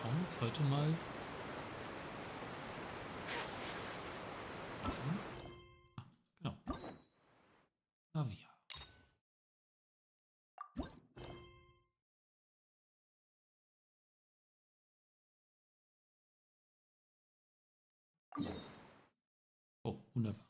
schauen uns heute mal was an. Genau. Navia. Oh, wunderbar.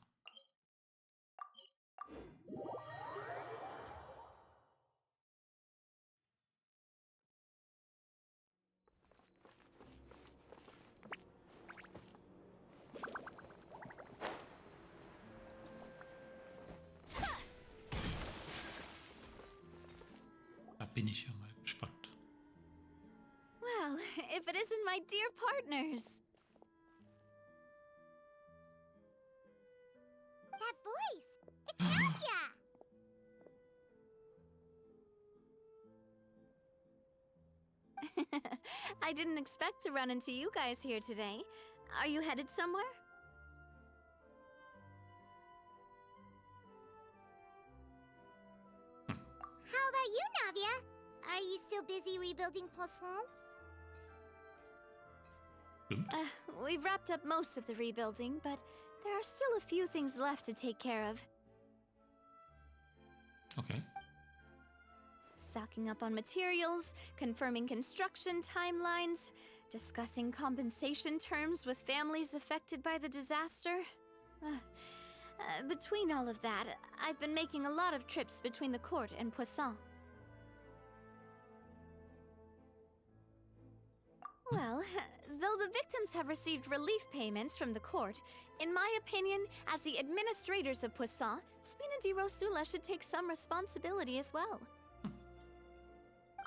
Da bin ich ja mal gespannt. Well, if it isn't my dear partners. That voice! It's Navia! I didn't expect to run into you guys here today. Are you headed somewhere? How about you, Navia? Are you still busy rebuilding Poisson? We've wrapped up most of the rebuilding, but there are still a few things left to take care of. Okay. Stocking up on materials, confirming construction timelines, discussing compensation terms with families affected by the disaster. Between all of that, I've been making a lot of trips between the court and Poisson. Well, though the victims have received relief payments from the court, in my opinion, as the administrators of Poisson, Spina di Rosula should take some responsibility as well.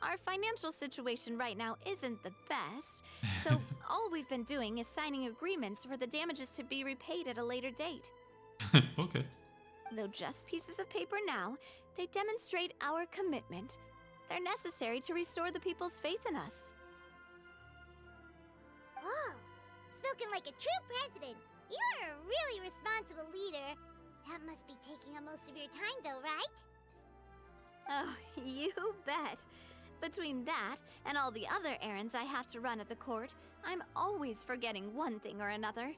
Our financial situation right now isn't the best, so all we've been doing is signing agreements for the damages to be repaid at a later date. Okay. Though just pieces of paper now, they demonstrate our commitment. They're necessary to restore the people's faith in us. Whoa! Spoken like a true president. You're a really responsible leader. That must be taking up most of your time, though, right? Oh, you bet. Between that and all the other errands I have to run at the court, I'm always forgetting one thing or another.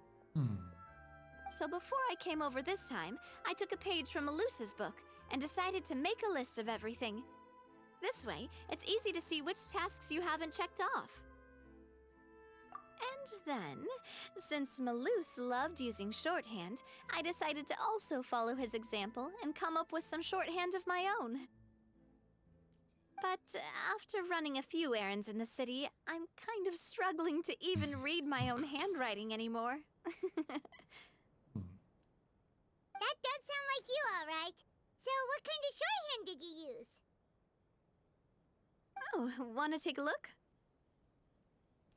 So before I came over this time, I took a page from Melusa's book and decided to make a list of everything. This way, it's easy to see which tasks you haven't checked off. And then, since Melus loved using shorthand, I decided to also follow his example and come up with some shorthand of my own. But after running a few errands in the city, I'm kind of struggling to even read my own handwriting anymore. That does sound like you, all right. So what kind of shorthand did you use? Oh, wanna take a look?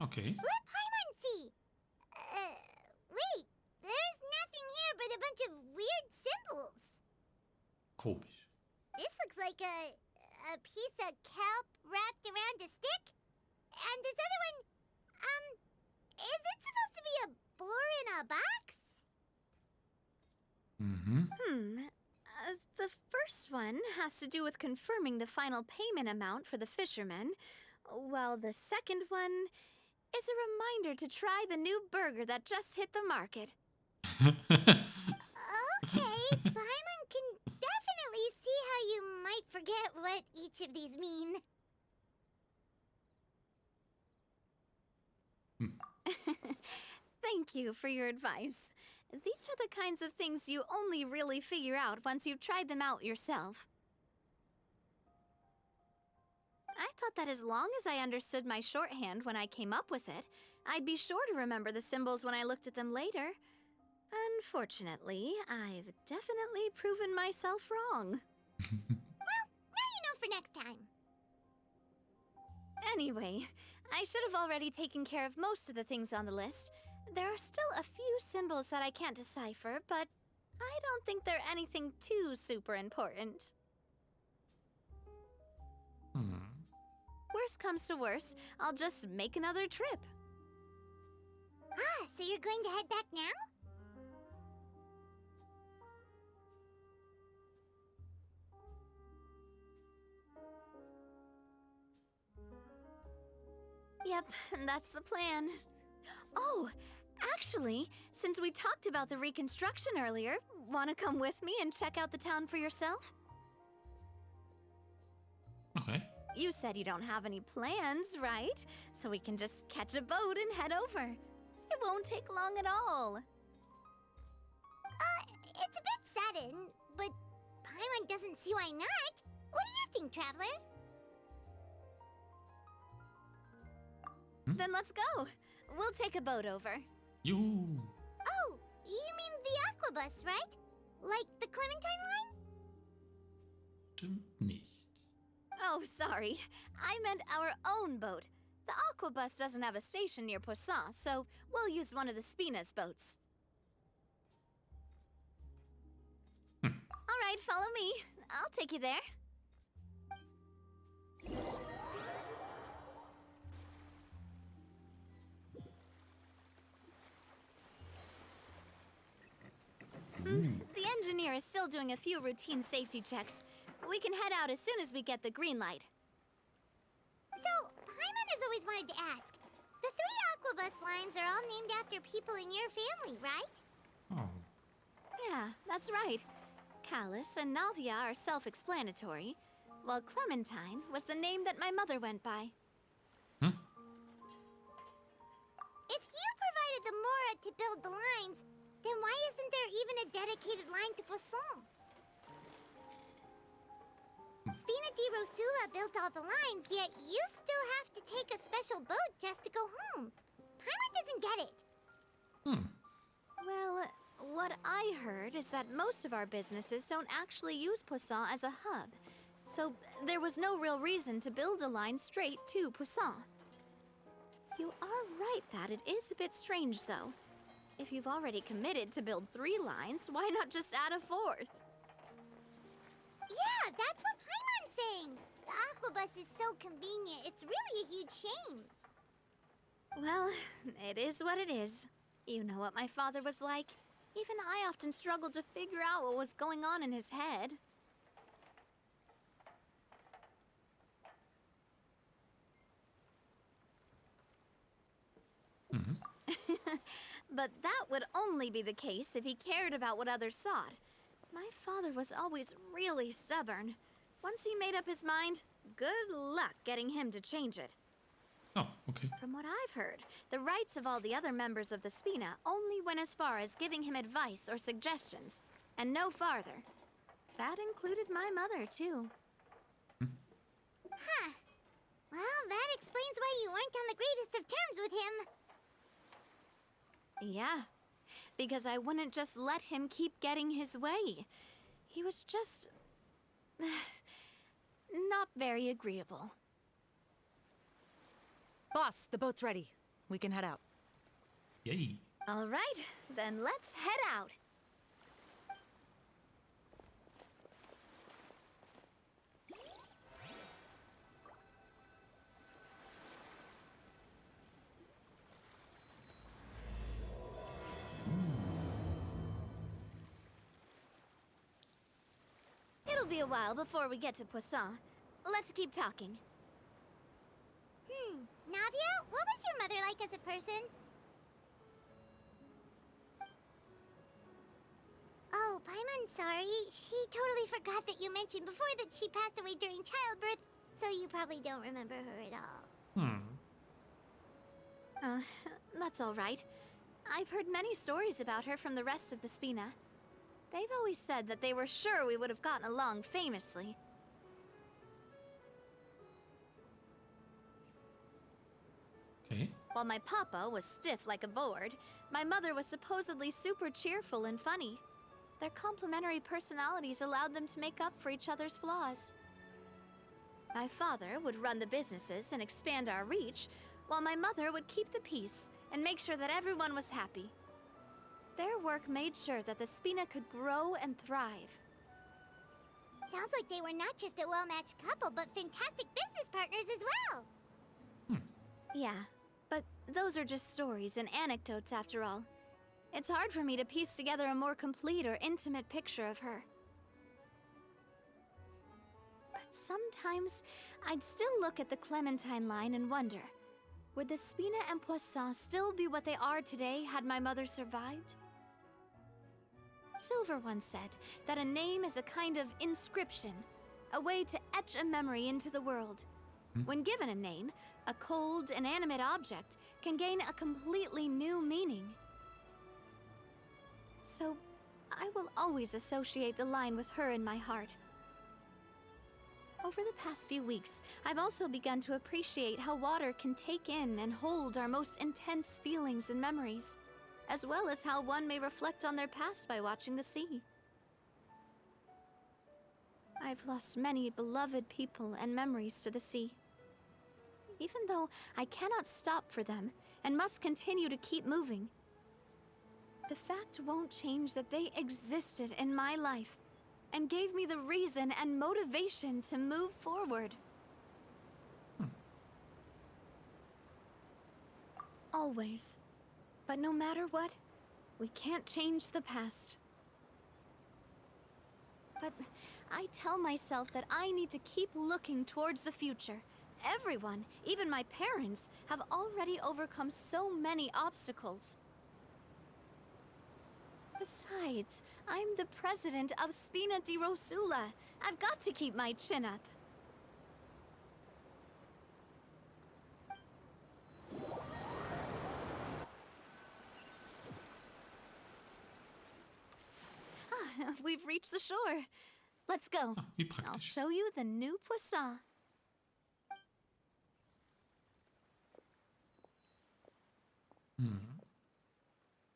Okay. Let Paimon see! Wait, there's nothing here but a bunch of weird symbols. Komisch. This looks like a piece of kelp wrapped around a stick. And this other one, is it supposed to be a boar in a box? The first one has to do with confirming the final payment amount for the fishermen, while the second one is a reminder to try the new burger that just hit the market. Okay, Paimon can definitely see how you might forget what each of these mean. Thank you for your advice. These are the kinds of things you only really figure out once you've tried them out yourself. I thought that as long as I understood my shorthand when I came up with it, I'd be sure to remember the symbols when I looked at them later. Unfortunately, I've definitely proven myself wrong. Well, now you know for next time. Anyway, I should have already taken care of most of the things on the list. There are still a few symbols that I can't decipher, but I don't think they're anything too super important. Worst comes to worst, I'll just make another trip. Ah, so you're going to head back now? Yep, that's the plan. Oh, actually, since we talked about the reconstruction earlier, wanna come with me and check out the town for yourself? Okay. You said you don't have any plans, right? So we can just catch a boat and head over. It won't take long at all. It's a bit sudden, but Paimon doesn't see why not. What do you think, Traveler? Then let's go. We'll take a boat over. You. Oh, you mean the Aquabus, right? Like the Clementine line? Stimmt nicht. Oh, sorry. I meant our own boat. The Aquabus doesn't have a station near Poisson, so we'll use one of the Spina's boats. All right, follow me. I'll take you there. The engineer is still doing a few routine safety checks. We can head out as soon as we get the green light. So, Paimon has always wanted to ask. The 3 Aquabus lines are all named after people in your family, right? Oh. Yeah, that's right. Callus and Navia are self-explanatory, while Clementine was the name that my mother went by. Hmm? If you provided the Mora to build the lines, then why isn't there even a dedicated line to Poisson? Spina di Rosula built all the lines, yet you still have to take a special boat just to go home. Paimon doesn't get it. Well, what I heard is that most of our businesses don't actually use Poisson as a hub, so there was no real reason to build a line straight to Poisson. You are right that it is a bit strange, though. If you've already committed to build 3 lines, why not just add a 4th? Yeah, that's what Paimon's saying. The Aquabus is so convenient, it's really a huge shame. Well, it is what it is. You know what my father was like. Even I often struggled to figure out what was going on in his head. But that would only be the case if he cared about what others thought. My father was always really stubborn. Once he made up his mind, good luck getting him to change it. Oh, okay. From what I've heard, the rights of all the other members of the Spina only went as far as giving him advice or suggestions, and no farther. That included my mother, too. Huh. Well, that explains why you weren't on the greatest of terms with him. Yeah, because I wouldn't just let him keep getting his way. He was just... not very agreeable. Boss, the boat's ready. We can head out. Yay. All right, then let's head out. It'll be a while before we get to Poisson. Let's keep talking. Navia, what was your mother like as a person? Oh, Paimon, sorry. She totally forgot that you mentioned before that she passed away during childbirth, so you probably don't remember her at all. That's all right. I've heard many stories about her from the rest of the Spina. They've always said that they were sure we would have gotten along famously. Okay. While my papa was stiff like a board, my mother was supposedly super cheerful and funny. Their complementary personalities allowed them to make up for each other's flaws. My father would run the businesses and expand our reach, while my mother would keep the peace and make sure that everyone was happy. Their work made sure that the Spina could grow and thrive. Sounds like they were not just a well-matched couple, but fantastic business partners as well. Yeah, but those are just stories and anecdotes after all. It's hard for me to piece together a more complete or intimate picture of her. But sometimes, I'd still look at the Clementine line and wonder, would the Spina and Poisson still be what they are today had my mother survived? Silver once said that a name is a kind of inscription, a way to etch a memory into the world. When given a name, a cold, inanimate object can gain a completely new meaning. So, I will always associate the line with her in my heart. Over the past few weeks, I've also begun to appreciate how water can take in and hold our most intense feelings and memories, as well as how one may reflect on their past by watching the sea. I've lost many beloved people and memories to the sea. Even though I cannot stop for them and must continue to keep moving, the fact won't change that they existed in my life and gave me the reason and motivation to move forward. Always. But no matter what, we can't change the past. But I tell myself that I need to keep looking towards the future. Everyone, even my parents, have already overcome so many obstacles. Besides, I'm the president of Spina di Rosula. I've got to keep my chin up. We've reached the shore. Let's go. Ah, wie I'll praktisch. show you the new Poisson.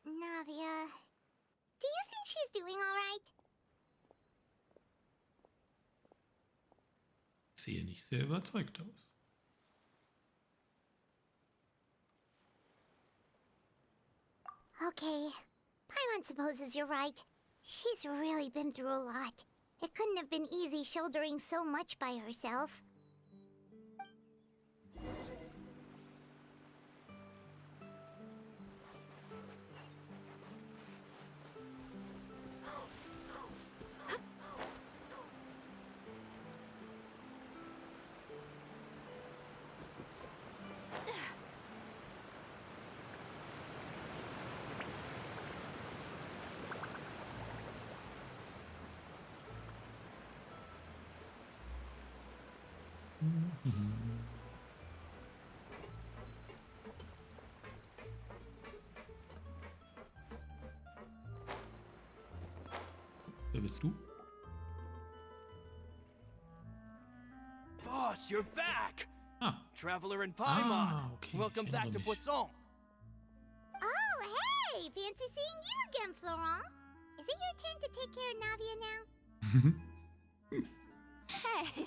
Navia, do you think she's doing all right? Ich sehe nicht sehr überzeugt aus. Okay, Paimon supposes you're right. She's really been through a lot. It couldn't have been easy shouldering so much by herself. Wer bist du? Boss, you're back! Ah, Traveler and Paimon! okay. Welcome Ich back erinnere to mich. Poisson! Oh, hey! Fancy seeing you again, Florent. Is it your turn to take care of Navia now?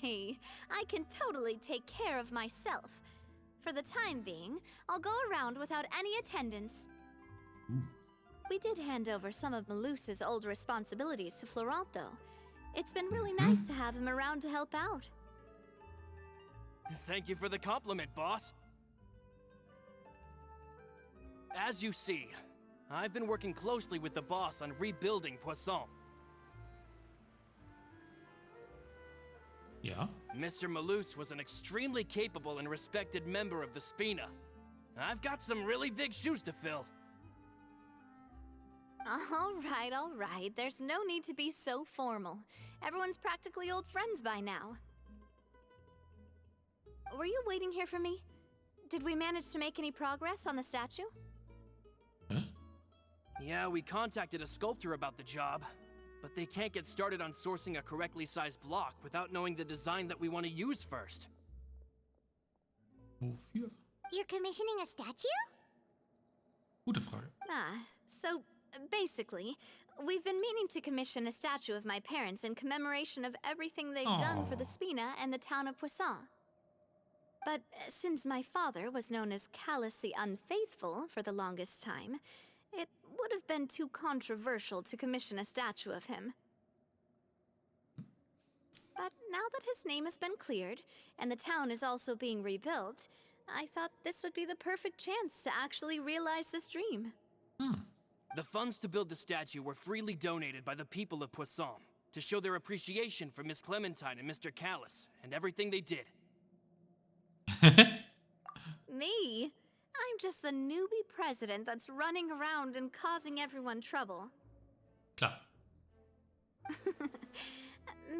Hey, I can totally take care of myself. For the time being, I'll go around without any attendance. Ooh. We did hand over some of Malus's old responsibilities to Florent, though. It's been really nice to have him around to help out. Thank you for the compliment, boss. As you see, I've been working closely with the boss on rebuilding Poisson. Ja? Mr. Malus was an extremely capable and respected member of the Spina. I've got some really big shoes to fill. All right. There's no need to be so formal. Everyone's practically old friends by now. Were you waiting here for me? Did we manage to make any progress on the statue? Hä? Yeah, we contacted a sculptor about the job, but they can't get started on sourcing a correctly sized block without knowing the design that we want to use first. Wofür? You're commissioning a statue? Gute Frage. So basically, we've been meaning to commission a statue of my parents in commemoration of everything they've done for the Aw. Spina and the town of Poisson. But since my father was known as Callus the Unfaithful for the longest time, it would have been too controversial to commission a statue of him. But now that his name has been cleared, and the town is also being rebuilt, I thought this would be the perfect chance to actually realize this dream. The funds to build the statue were freely donated by the people of Poisson to show their appreciation for Miss Clementine and Mr. Callus and everything they did. Me? I'm just the newbie president that's running around and causing everyone trouble. Klar.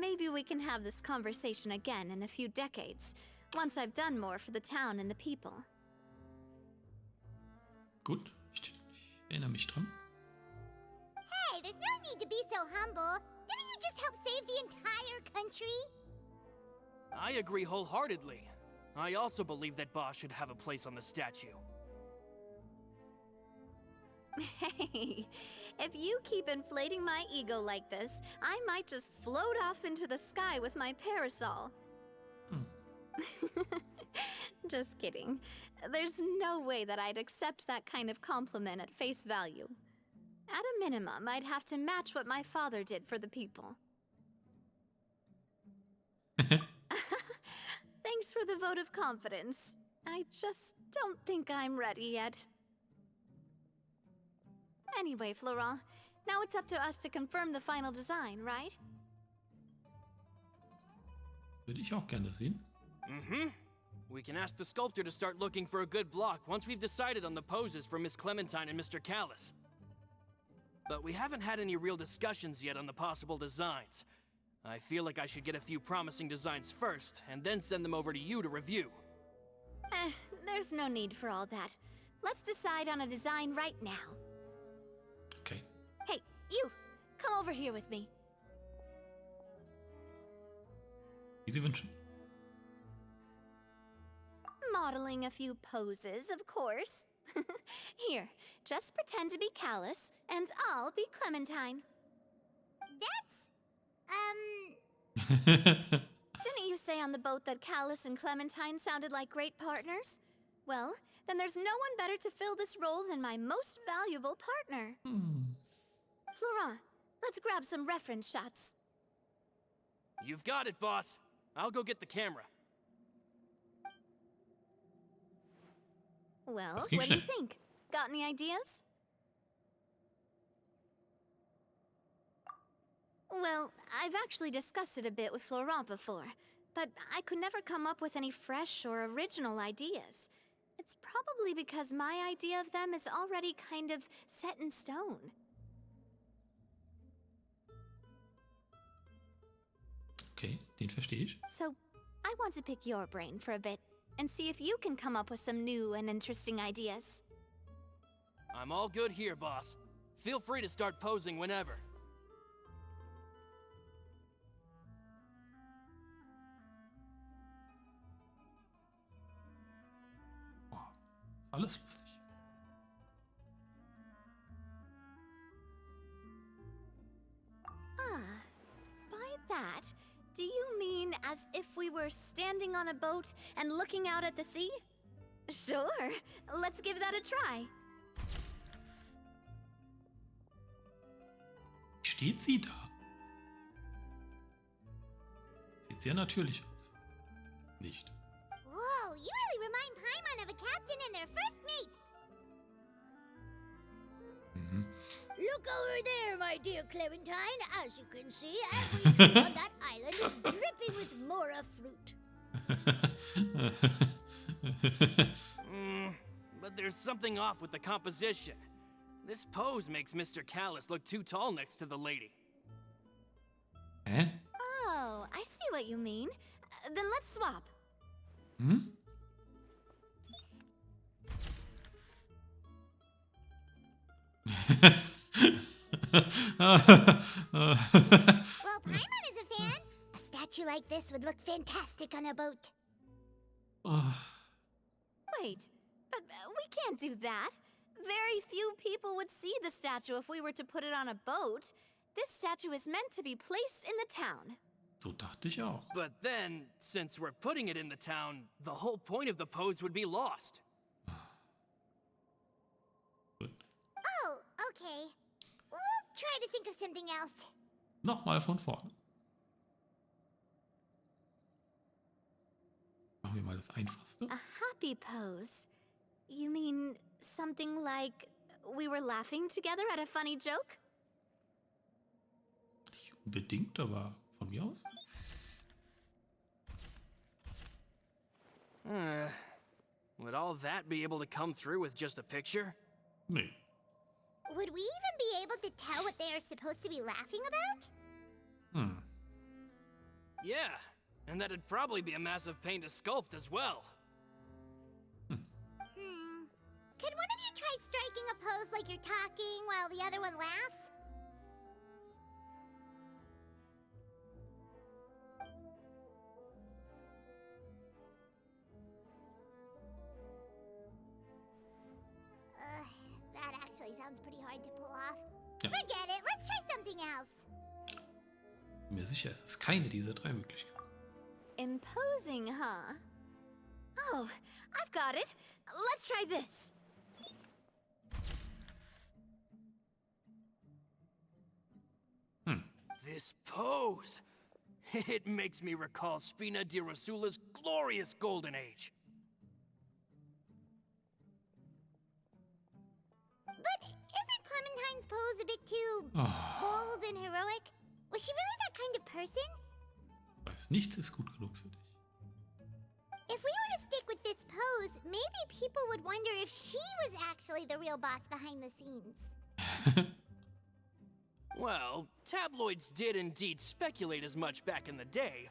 Maybe we can have this conversation again in a few decades, once I've done more for the town and the people. Gut. Ich erinnere mich dran. Hey, there's no need to be so humble. Didn't you just help save the entire country? I agree wholeheartedly. I also believe that Boss should have a place on the statue. Hey, if you keep inflating my ego like this, I might just float off into the sky with my parasol. Just kidding. There's no way that I'd accept that kind of compliment at face value. At a minimum, I'd have to match what my father did for the people. Thanks for the vote of confidence. I just don't think I'm ready yet. Anyway, Florent, now it's up to us to confirm the final design, right? Würde ich auch gerne sehen. Mm-hmm. We can ask the sculptor to start looking for a good block once we've decided on the poses for Miss Clementine and Mr. Callis. But we haven't had any real discussions yet on the possible designs. I feel like I should get a few promising designs first, and then send them over to you to review. There's no need for all that. Let's decide on a design right now. Okay. Hey, you! Come over here with me. Wie Sie wünschen. Modeling a few poses, of course. Here, just pretend to be Callis, and I'll be Clementine. Didn't you say on the boat that Callis and Clementine sounded like great partners? Well, then there's no one better to fill this role than my most valuable partner. Florent, let's grab some reference shots. You've got it, boss. I'll go get the camera. Well, Das what ging do you schnell. think? Got any ideas? Well, I've actually discussed it a bit with Florent before, but I could never come up with any fresh or original ideas. It's probably because my idea of them is already kind of set in stone. Okay, den verstehe ich. So, I want to pick your brain for a bit and see if you can come up with some new and interesting ideas. I'm all good here, boss. Feel free to start posing whenever. Boah, ist alles lustig. Ah, by that, do you mean as if we were standing on a boat and looking out at the sea? Sure, let's give that a try. Steht sie da? Sieht sehr natürlich aus. Nicht. Whoa, you really remind Paimon of a captain and their first mate. Look over there, my dear Clementine. As you can see, every tree on that island is dripping with mora fruit. But there's something off with the composition. This pose makes Mr. Callis look too tall next to the lady. Hä? Oh, I see what you mean. Then let's swap. Hm? Well, Paimon is a fan. A statue like this would look fantastic on a boat. Wait, but we can't do that. Very few people would see the statue if we were to put it on a boat. This statue is meant to be placed in the town. So dachte ich auch. But then, since we're putting it in the town, the whole point of the pose would be lost. Gut. Oh, okay. We'll try to think of something else. Nochmal von vorne. Machen wir mal das Einfachste. A happy pose? You mean something like we were laughing together at a funny joke? Nicht unbedingt, aber von mir aus. Would all that be able to come through with just a picture? Nee. Would we even be able to tell what they are supposed to be laughing about? Hm. Yeah, and that'd probably be a massive pain to sculpt as well. Could one of you try striking a pose like you're talking while the other one laughs? That actually sounds pretty hard to pull off. Ja. Forget it, let's try something else. Bin mir sicher, es ist keine dieser drei Möglichkeiten. Imposing, huh? Oh, I've got it. Let's try this. This pose! It makes me recall Spina di Rosula's glorious golden age. But isn't Clementine's pose a bit too Oh, bold and heroic? Was she really that kind of person? weiß, nichts ist gut genug für dich. If we were to stick with this pose, maybe people would wonder if she was actually the real boss behind the scenes. Well, tabloids did indeed speculate as much back in the day,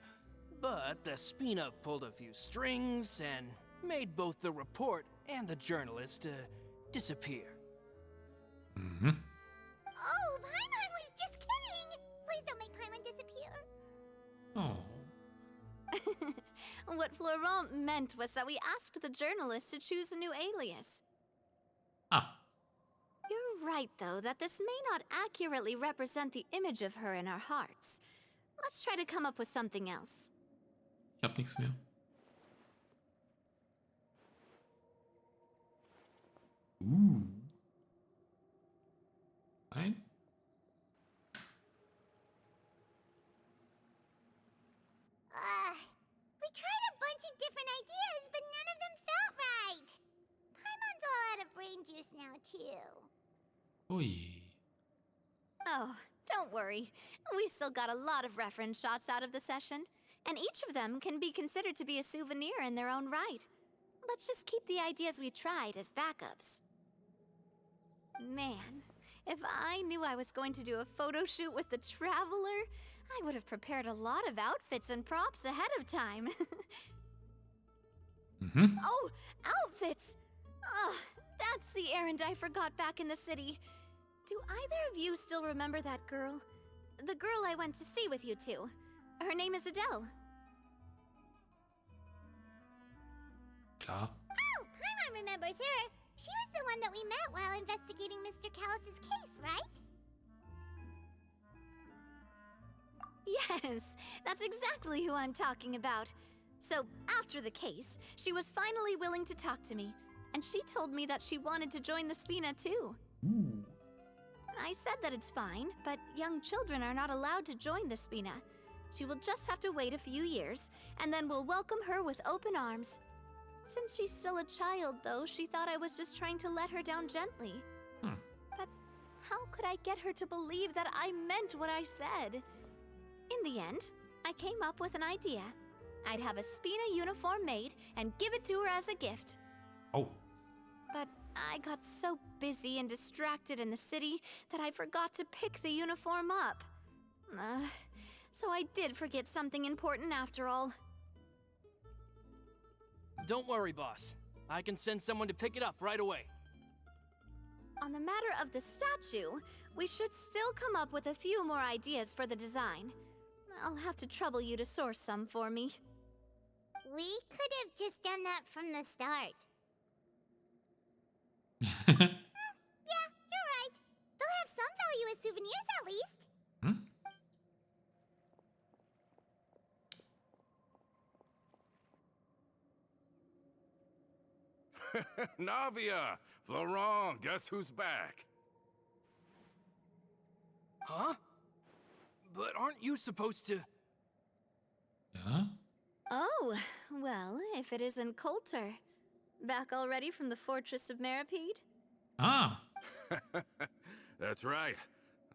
but the Spina pulled a few strings and made both the report and the journalist disappear. Mhm. Oh, Paimon was just kidding! Please don't make Paimon disappear. Oh. What Florent meant was that we asked the journalist to choose a new alias. Ah, You're right, though, that this may not accurately represent the image of her in our hearts. Let's try to come up with something else. ich hab nichts mehr. Nein? We tried a bunch of different ideas, but none of them felt right. Paimon's all out of brain juice now, too. Ui. Oh, don't worry. We still got a lot of reference shots out of the session, and each of them can be considered to be a souvenir in their own right. Let's just keep the ideas we tried as backups. Man, if I knew I was going to do a photo shoot with the Traveler, I would have prepared a lot of outfits and props ahead of time. Mhm. Oh, outfits! Oh, that's the errand I forgot back in the city. Do either of you still remember that girl? The girl I went to see with you two. Her name is Adele. Klar. Oh, Paimon remembers her. She was the one that we met while investigating Mr. Callus's case, right? Yes, that's exactly who I'm talking about. So, after the case, she was finally willing to talk to me, and she told me that she wanted to join the Spina too. Ooh. I said that it's fine, but young children are not allowed to join the Spina. She will just have to wait a few years, and then we'll welcome her with open arms. Since she's still a child, though, she thought I was just trying to let her down gently. Hmm. But how could I get her to believe that I meant what I said? In the end, I came up with an idea. I'd have a Spina uniform made and give it to her as a gift. Oh. But I got so busy and distracted in the city that I forgot to pick the uniform up. So I did forget something important after all. Don't worry, boss. I can send someone to pick it up right away. On the matter of the statue, we should still come up with a few more ideas for the design. I'll have to trouble you to source some for me. We could have just done that from the start. Yeah, you're right. They'll have some value as souvenirs at least. Hm? Navia! Florent, guess who's back? Huh? But aren't you supposed to... Ja? Oh, well, if it isn't Coulter. Back already from the Fortress of Meripede? Ah. That's right.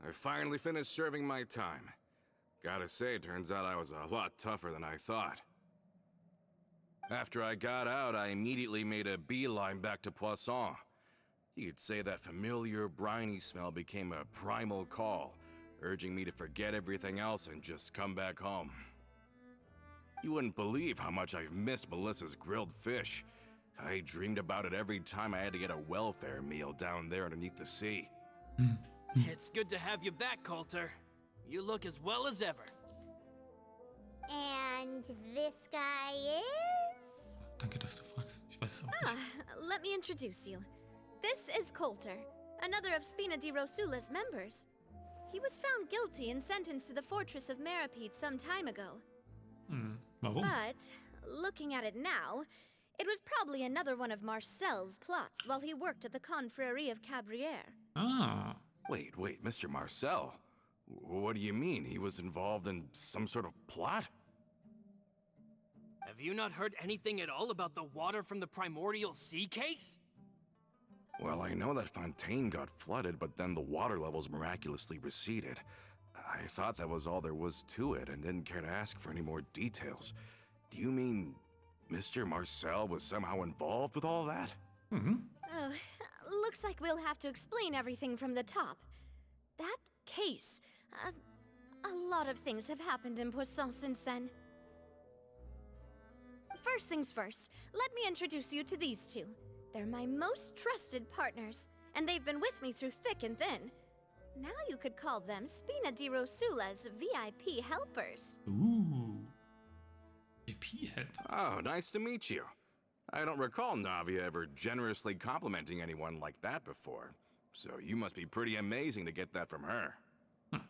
I finally finished serving my time. Gotta say, turns out I was a lot tougher than I thought. After I got out, I immediately made a beeline back to Poisson. You could say that familiar briny smell became a primal call, urging me to forget everything else and just come back home. You wouldn't believe how much I've missed Melissa's grilled fish. I dreamed about it every time I had to get a welfare meal down there underneath the sea. It's good to have you back, Coulter. You look as well as ever. And this guy is? Danke, dass du fragst. Ich weiß es auch Ah, nicht. let me introduce you. This is Coulter, another of Spina di Rosula's members. He was found guilty and sentenced to the fortress of Meripede some time ago. Warum? But, looking at it now, it was probably another one of Marcel's plots while he worked at the Confrérie of Cabrières. Ah. Wait, Mr. Marcel? What do you mean? He was involved in some sort of plot? Have you not heard anything at all about the water from the primordial sea case? Well, I know that Fontaine got flooded, but then the water levels miraculously receded. I thought that was all there was to it and didn't care to ask for any more details. Do you mean Mr. Marcel was somehow involved with all that? Oh, looks like we'll have to explain everything from the top. That case, a lot of things have happened in Poisson since then. First things first, let me introduce you to these two. They're my most trusted partners, and they've been with me through thick and thin. Now you could call them Spina di Rosula's VIP helpers. Ooh. AP helpers. Oh, nice to meet you. I don't recall Navia ever generously complimenting anyone like that before. So you must be pretty amazing to get that from her. Yeah,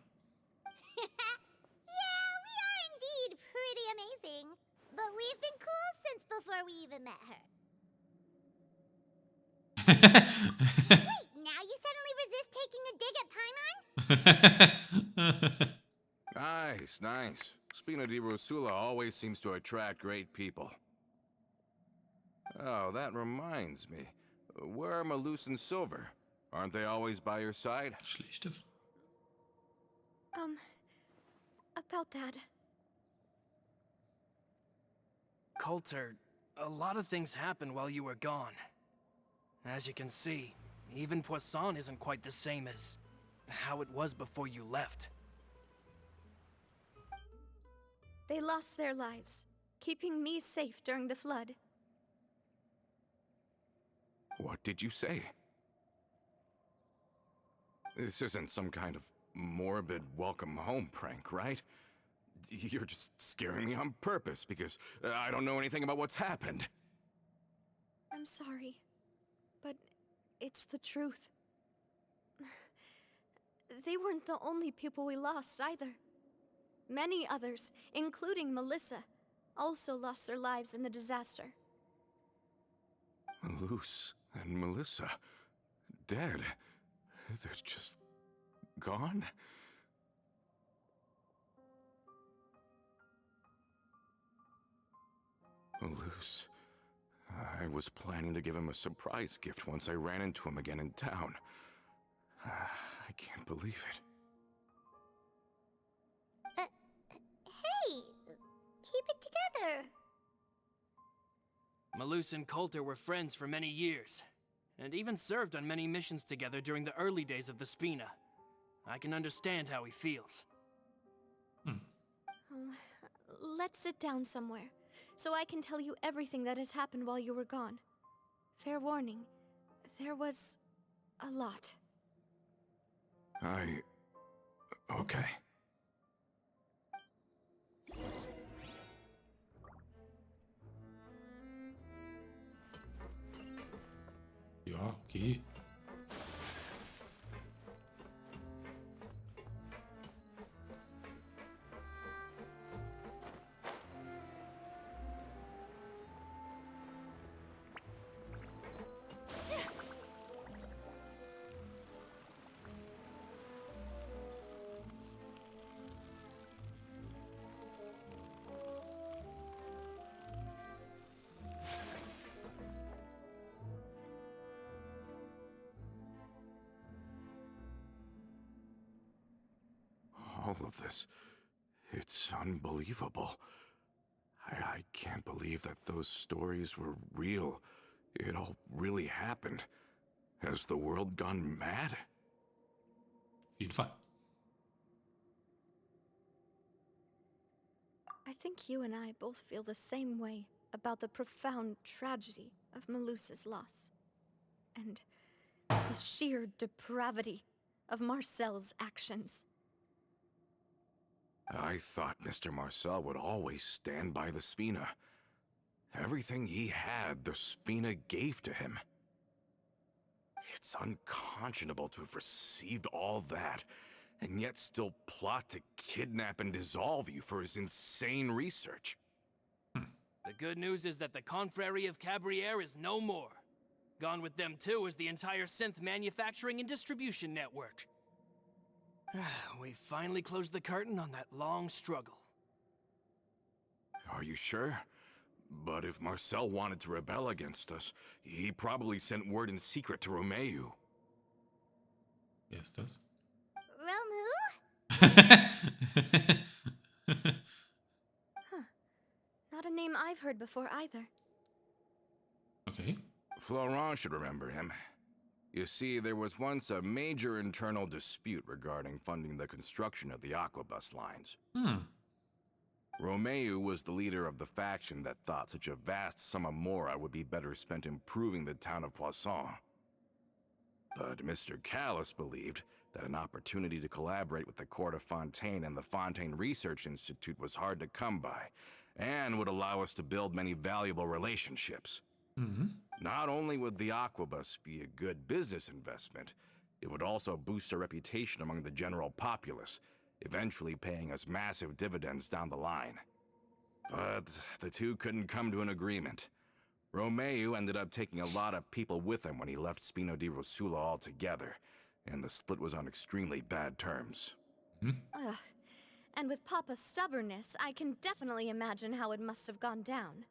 we are indeed pretty amazing. But we've been cool since before we even met her. Wait, now you suddenly resist taking a dig at Paimon? Nice. Spina di Rosula always seems to attract great people. Oh, that reminds me. Where are Malus and Silver? Aren't they always by your side? Schlechte Frage. About that. Coulter, a lot of things happened while you were gone. As you can see, even Poisson isn't quite the same as how it was before you left. They lost their lives, keeping me safe during the flood. What did you say? This isn't some kind of morbid welcome home prank, right? You're just scaring me on purpose because I don't know anything about what's happened. I'm sorry, but it's the truth. They weren't the only people we lost either. Many others, including Melissa, also lost their lives in the disaster. Malus and Melissa, dead. They're just gone? Malus. I was planning to give him a surprise gift once I ran into him again in town. I can't believe it. Hey, keep it together. Malus and Coulter were friends for many years, and even served on many missions together during the early days of the Spina. I can understand how he feels. Oh, let's sit down somewhere, so I can tell you everything that has happened while you were gone. Fair warning, there was a lot. Okay. Ja, okay. All of this. It's unbelievable. I can't believe that those stories were real. It all really happened. Has the world gone mad? Auf jeden Fall. I think you and I both feel the same way about the profound tragedy of Melusa's loss. And the sheer depravity of Marcel's actions. I thought Mr. Marcel would always stand by the Spina. Everything he had, the Spina gave to him. It's unconscionable to have received all that, and yet still plot to kidnap and dissolve you for his insane research. The good news is that the Confrérie of Cabriere is no more. Gone with them too is the entire synth manufacturing and distribution network. We finally closed the curtain on that long struggle. Are you sure? But if Marcel wanted to rebel against us, he probably sent word in secret to Romeu. Wer ist das? Romu? Not a name I've heard before either. Okay. Florent should remember him. You see, there was once a major internal dispute regarding funding the construction of the Aquabus lines. Romeu was the leader of the faction that thought such a vast sum of mora would be better spent improving the town of Poisson. But Mr. Callis believed that an opportunity to collaborate with the Court of Fontaine and the Fontaine Research Institute was hard to come by, and would allow us to build many valuable relationships. Not only would the Aquabus be a good business investment, it would also boost our reputation among the general populace, eventually paying us massive dividends down the line. But the two couldn't come to an agreement. Romeu ended up taking a lot of people with him when he left Spino di Rosula altogether, and the split was on extremely bad terms. Ugh. And with Papa's stubbornness, I can definitely imagine how it must have gone down.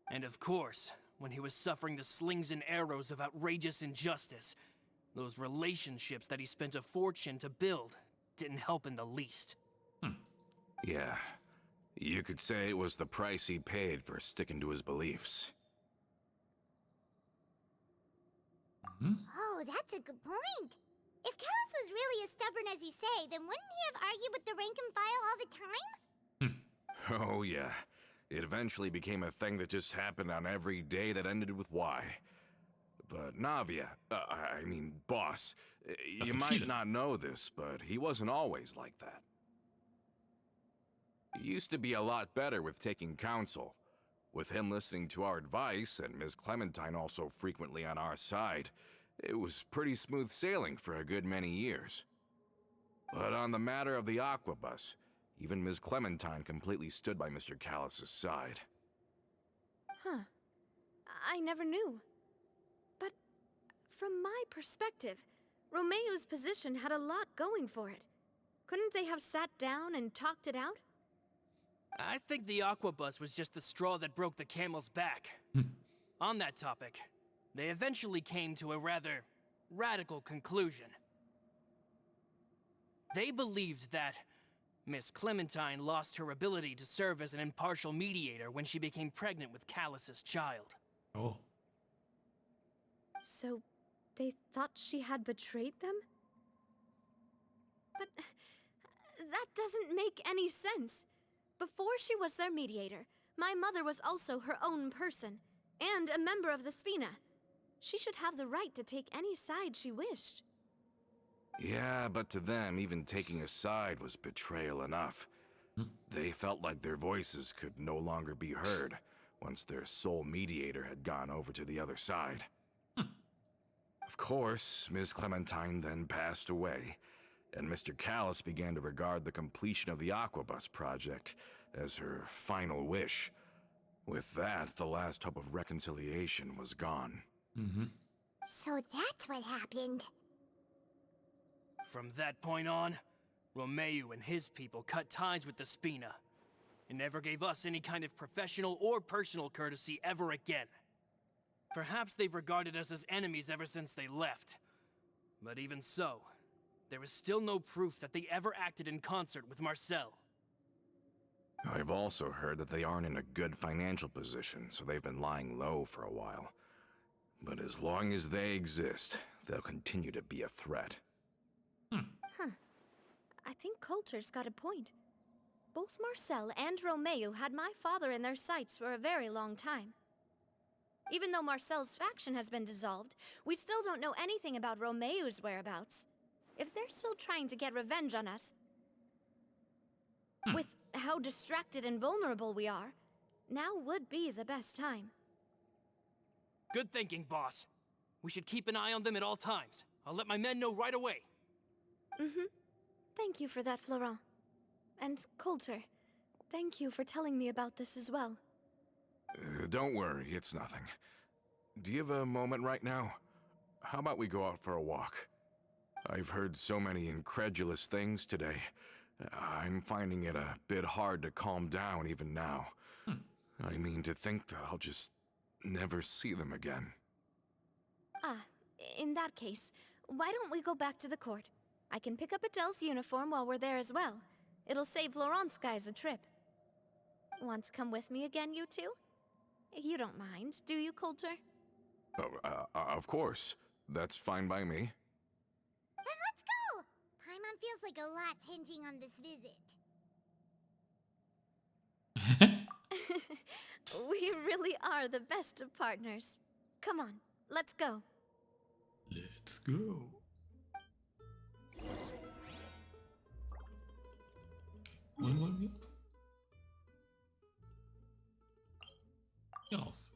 And of course, when he was suffering the slings and arrows of outrageous injustice, those relationships that he spent a fortune to build didn't help in the least. Yeah, you could say it was the price he paid for sticking to his beliefs. Oh, that's a good point. If Callus was really as stubborn as you say, then wouldn't he have argued with the rank and file all the time? Oh yeah, it eventually became a thing that just happened on every day that ended with Y. But Navia, boss, you might not know this, but he wasn't always like that. He used to be a lot better with taking counsel. With him listening to our advice, and Ms. Clementine also frequently on our side, it was pretty smooth sailing for a good many years. But on the matter of the Aquabus, even Ms. Clementine completely stood by Mr. Callus's side. Huh. I never knew. But from my perspective, Romeu's position had a lot going for it. Couldn't they have sat down and talked it out? I think the Aquabus was just the straw that broke the camel's back. On that topic, they eventually came to a rather radical conclusion. They believed that Miss Clementine lost her ability to serve as an impartial mediator when she became pregnant with Callus's child. Oh. So, they thought she had betrayed them? But that doesn't make any sense. Before she was their mediator, my mother was also her own person, and a member of the Spina. She should have the right to take any side she wished. Yeah, but to them, even taking a side was betrayal enough. They felt like their voices could no longer be heard once their sole mediator had gone over to the other side. Of course, Ms. Clementine then passed away, and Mr. Callus began to regard the completion of the Aquabus project as her final wish. With that, the last hope of reconciliation was gone. So that's what happened. From that point on, Romeu and his people cut ties with the Spina, and never gave us any kind of professional or personal courtesy ever again. Perhaps they've regarded us as enemies ever since they left. But even so, there is still no proof that they ever acted in concert with Marcel. I've also heard that they aren't in a good financial position, so they've been lying low for a while. But as long as they exist, they'll continue to be a threat. Huh. I think Coulter's got a point. Both Marcel and Romeo had my father in their sights for a very long time. Even though Marcel's faction has been dissolved, we still don't know anything about Romeo's whereabouts. If they're still trying to get revenge on us, with how distracted and vulnerable we are, now would be the best time. Good thinking, boss. We should keep an eye on them at all times. I'll let my men know right away. Thank you for that, Florent. And Coulter, thank you for telling me about this as well. Don't worry, it's nothing. Do you have a moment right now? How about we go out for a walk? I've heard so many incredulous things today. I'm finding it a bit hard to calm down even now. I mean, to think that I'll just never see them again. Ah, in that case, why don't we go back to the court? I can pick up Adele's uniform while we're there as well. It'll save Laurent's guys a trip. Want to come with me again, you two? You don't mind, do you, Coulter? Of course. That's fine by me. Then let's go! Paimon feels like a lot's hinging on this visit. We really are the best of partners. Come on, let's go. Let's go. Wohin wollen wir? Hier raus.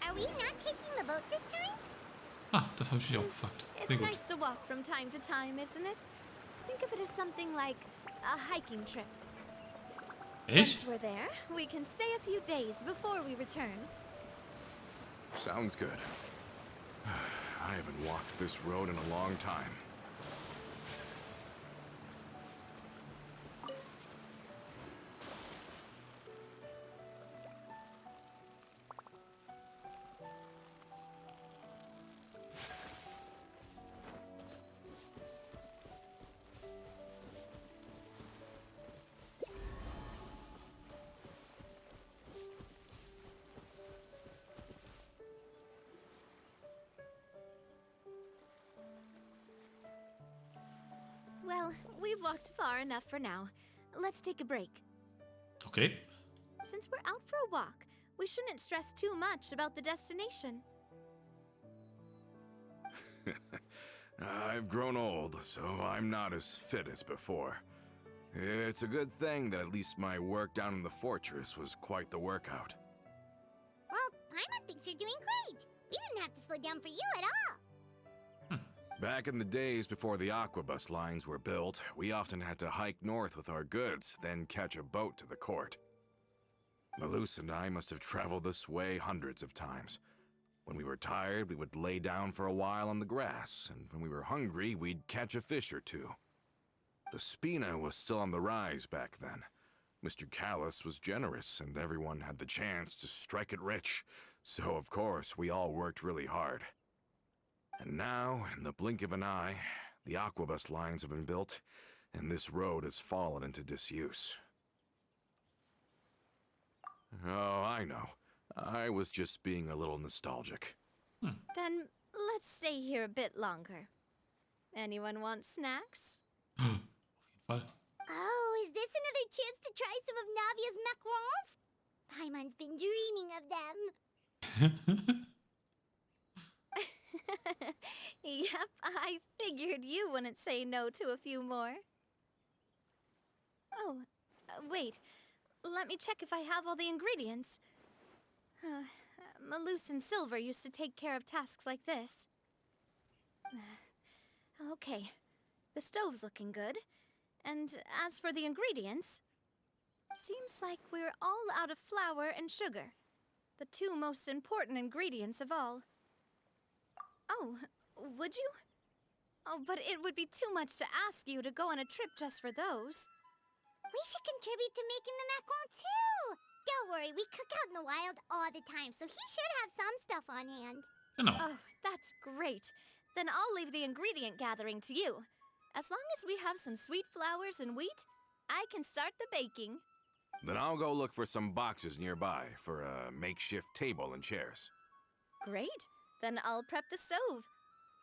Are we not taking the boat this time? Ah, das habe ich mich auch gefragt. Sehr It's gut. nice to walk from time to time, isn't it? Think of it as something like a hiking trip. Echt? Once we're there, we can stay a few days before we return. Sounds good. I haven't walked this road in a long time. Well, we've walked far enough for now. Let's take a break. Okay. Since we're out for a walk, we shouldn't stress too much about the destination. I've grown old, so I'm not as fit as before. It's a good thing that at least my work down in the fortress was quite the workout. Well, Paimon thinks you're doing great. We didn't have to slow down for you at all. Back in the days before the aquabus lines were built, we often had to hike north with our goods, then catch a boat to the court. Malus and I must have traveled this way hundreds of times. When we were tired, we would lay down for a while on the grass, and when we were hungry, we'd catch a fish or two. The Spina was still on the rise back then. Mr. Callis was generous, and everyone had the chance to strike it rich, so of course we all worked really hard. And now, in the blink of an eye, the aquabus lines have been built, and this road has fallen into disuse. Oh, I know. I was just being a little nostalgic. Then let's stay here a bit longer. Anyone want snacks? Auf jeden Fall. Oh, is this another chance to try some of Navia's macarons? Paimon's been dreaming of them. Yep, I figured you wouldn't say no to a few more. Oh, wait. Let me check if I have all the ingredients. Malus and Silver used to take care of tasks like this. Okay, the stove's looking good. And as for the ingredients, seems like we're all out of flour and sugar. The two most important ingredients of all. Oh, would you? Oh, but it would be too much to ask you to go on a trip just for those. We should contribute to making the macaron too! Don't worry, we cook out in the wild all the time, so he should have some stuff on hand. Genau. Oh, that's great. Then I'll leave the ingredient gathering to you. As long as we have some sweet flowers and wheat, I can start the baking. Then I'll go look for some boxes nearby for a makeshift table and chairs. Great. Then I'll prep the stove.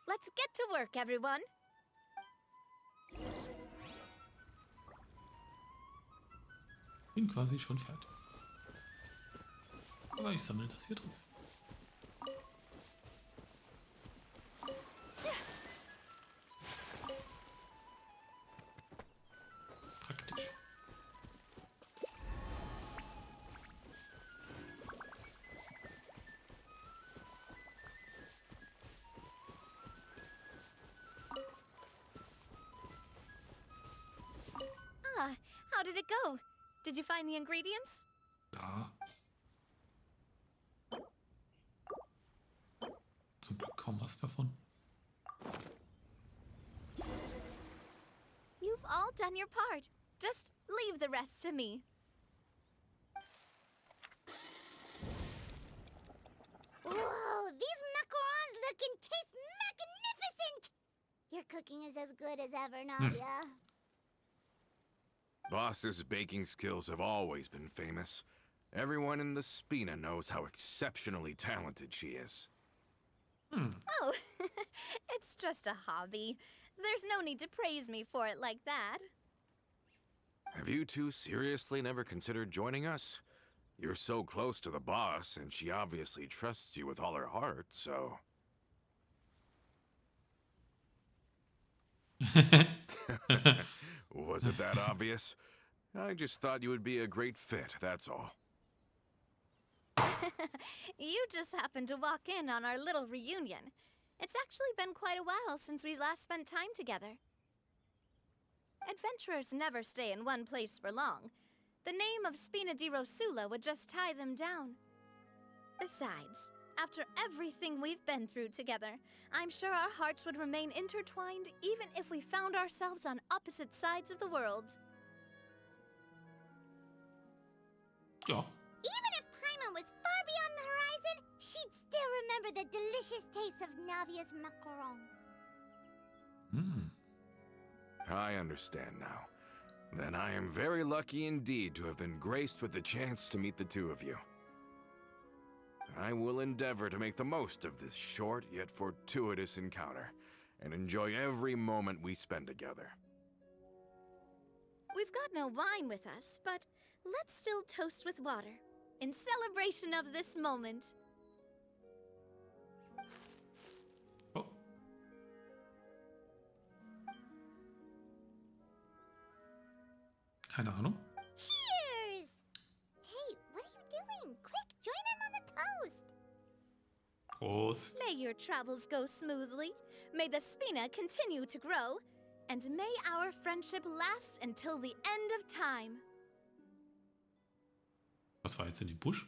Let's get to work, everyone. Bin quasi schon fertig. Aber ich sammle das hier trotzdem. Praktisch. Ah, how did it go? Did you find the ingredients? Ja. Zum Glück kaum was davon. You've all done your part. Just leave the rest to me. Whoa, these macarons look and taste magnificent! Your cooking is as good as ever, Navia. Boss's baking skills have always been famous. Everyone in the Spina knows how exceptionally talented she is. Oh, it's just a hobby. There's no need to praise me for it like that. Have you two seriously never considered joining us? You're so close to the boss, and she obviously trusts you with all her heart, so... Was it that obvious? I just thought you would be a great fit, that's all. You just happened to walk in on our little reunion. It's actually been quite a while since we last spent time together. Adventurers never stay in one place for long. The name of Spina di Rosula would just tie them down. Besides, after everything we've been through together, I'm sure our hearts would remain intertwined even if we found ourselves on opposite sides of the world. Ja. Even if Paimon was far beyond the horizon, she'd still remember the delicious taste of Navia's macaron. I understand now. Then I am very lucky indeed to have been graced with the chance to meet the two of you. I will endeavor to make the most of this short yet fortuitous encounter, and enjoy every moment we spend together. We've got no wine with us, but let's still toast with water, in celebration of this moment. Oh. Keine Ahnung. Cheers! Hey, what are you doing? Quick, join in on the toast! Prost. May your travels go smoothly, may the Spina continue to grow, and may our friendship last until the end of time. Was war jetzt in dem Busch?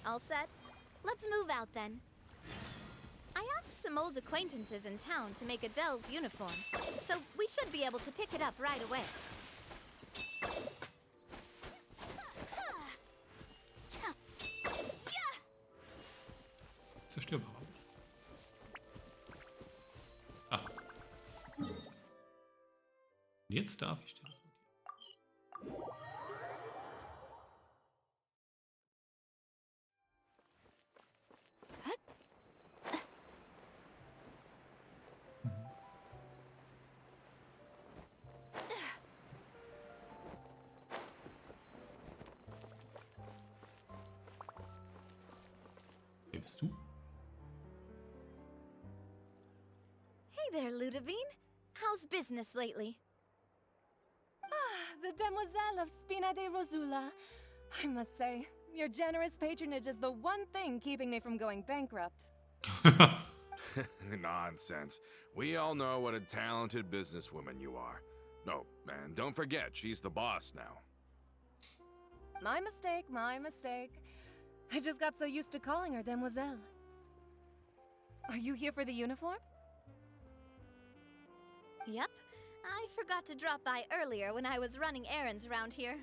All set? Let's move out then. I asked some old acquaintances in town to make Adele's uniform, so we should be able to pick it up right away. Zerstörbar. Ach. Jetzt darf ich den. Wer bist du? Hey there, Ludovine. How's business lately? The demoiselle of Spina de Rosula. I must say, your generous patronage is the one thing keeping me from going bankrupt. Nonsense. We all know what a talented businesswoman you are. No, and don't forget, she's the boss now. My mistake, my mistake. I just got so used to calling her Demoiselle. Are you here for the uniform? Yep. I forgot to drop by earlier when I was running errands around here.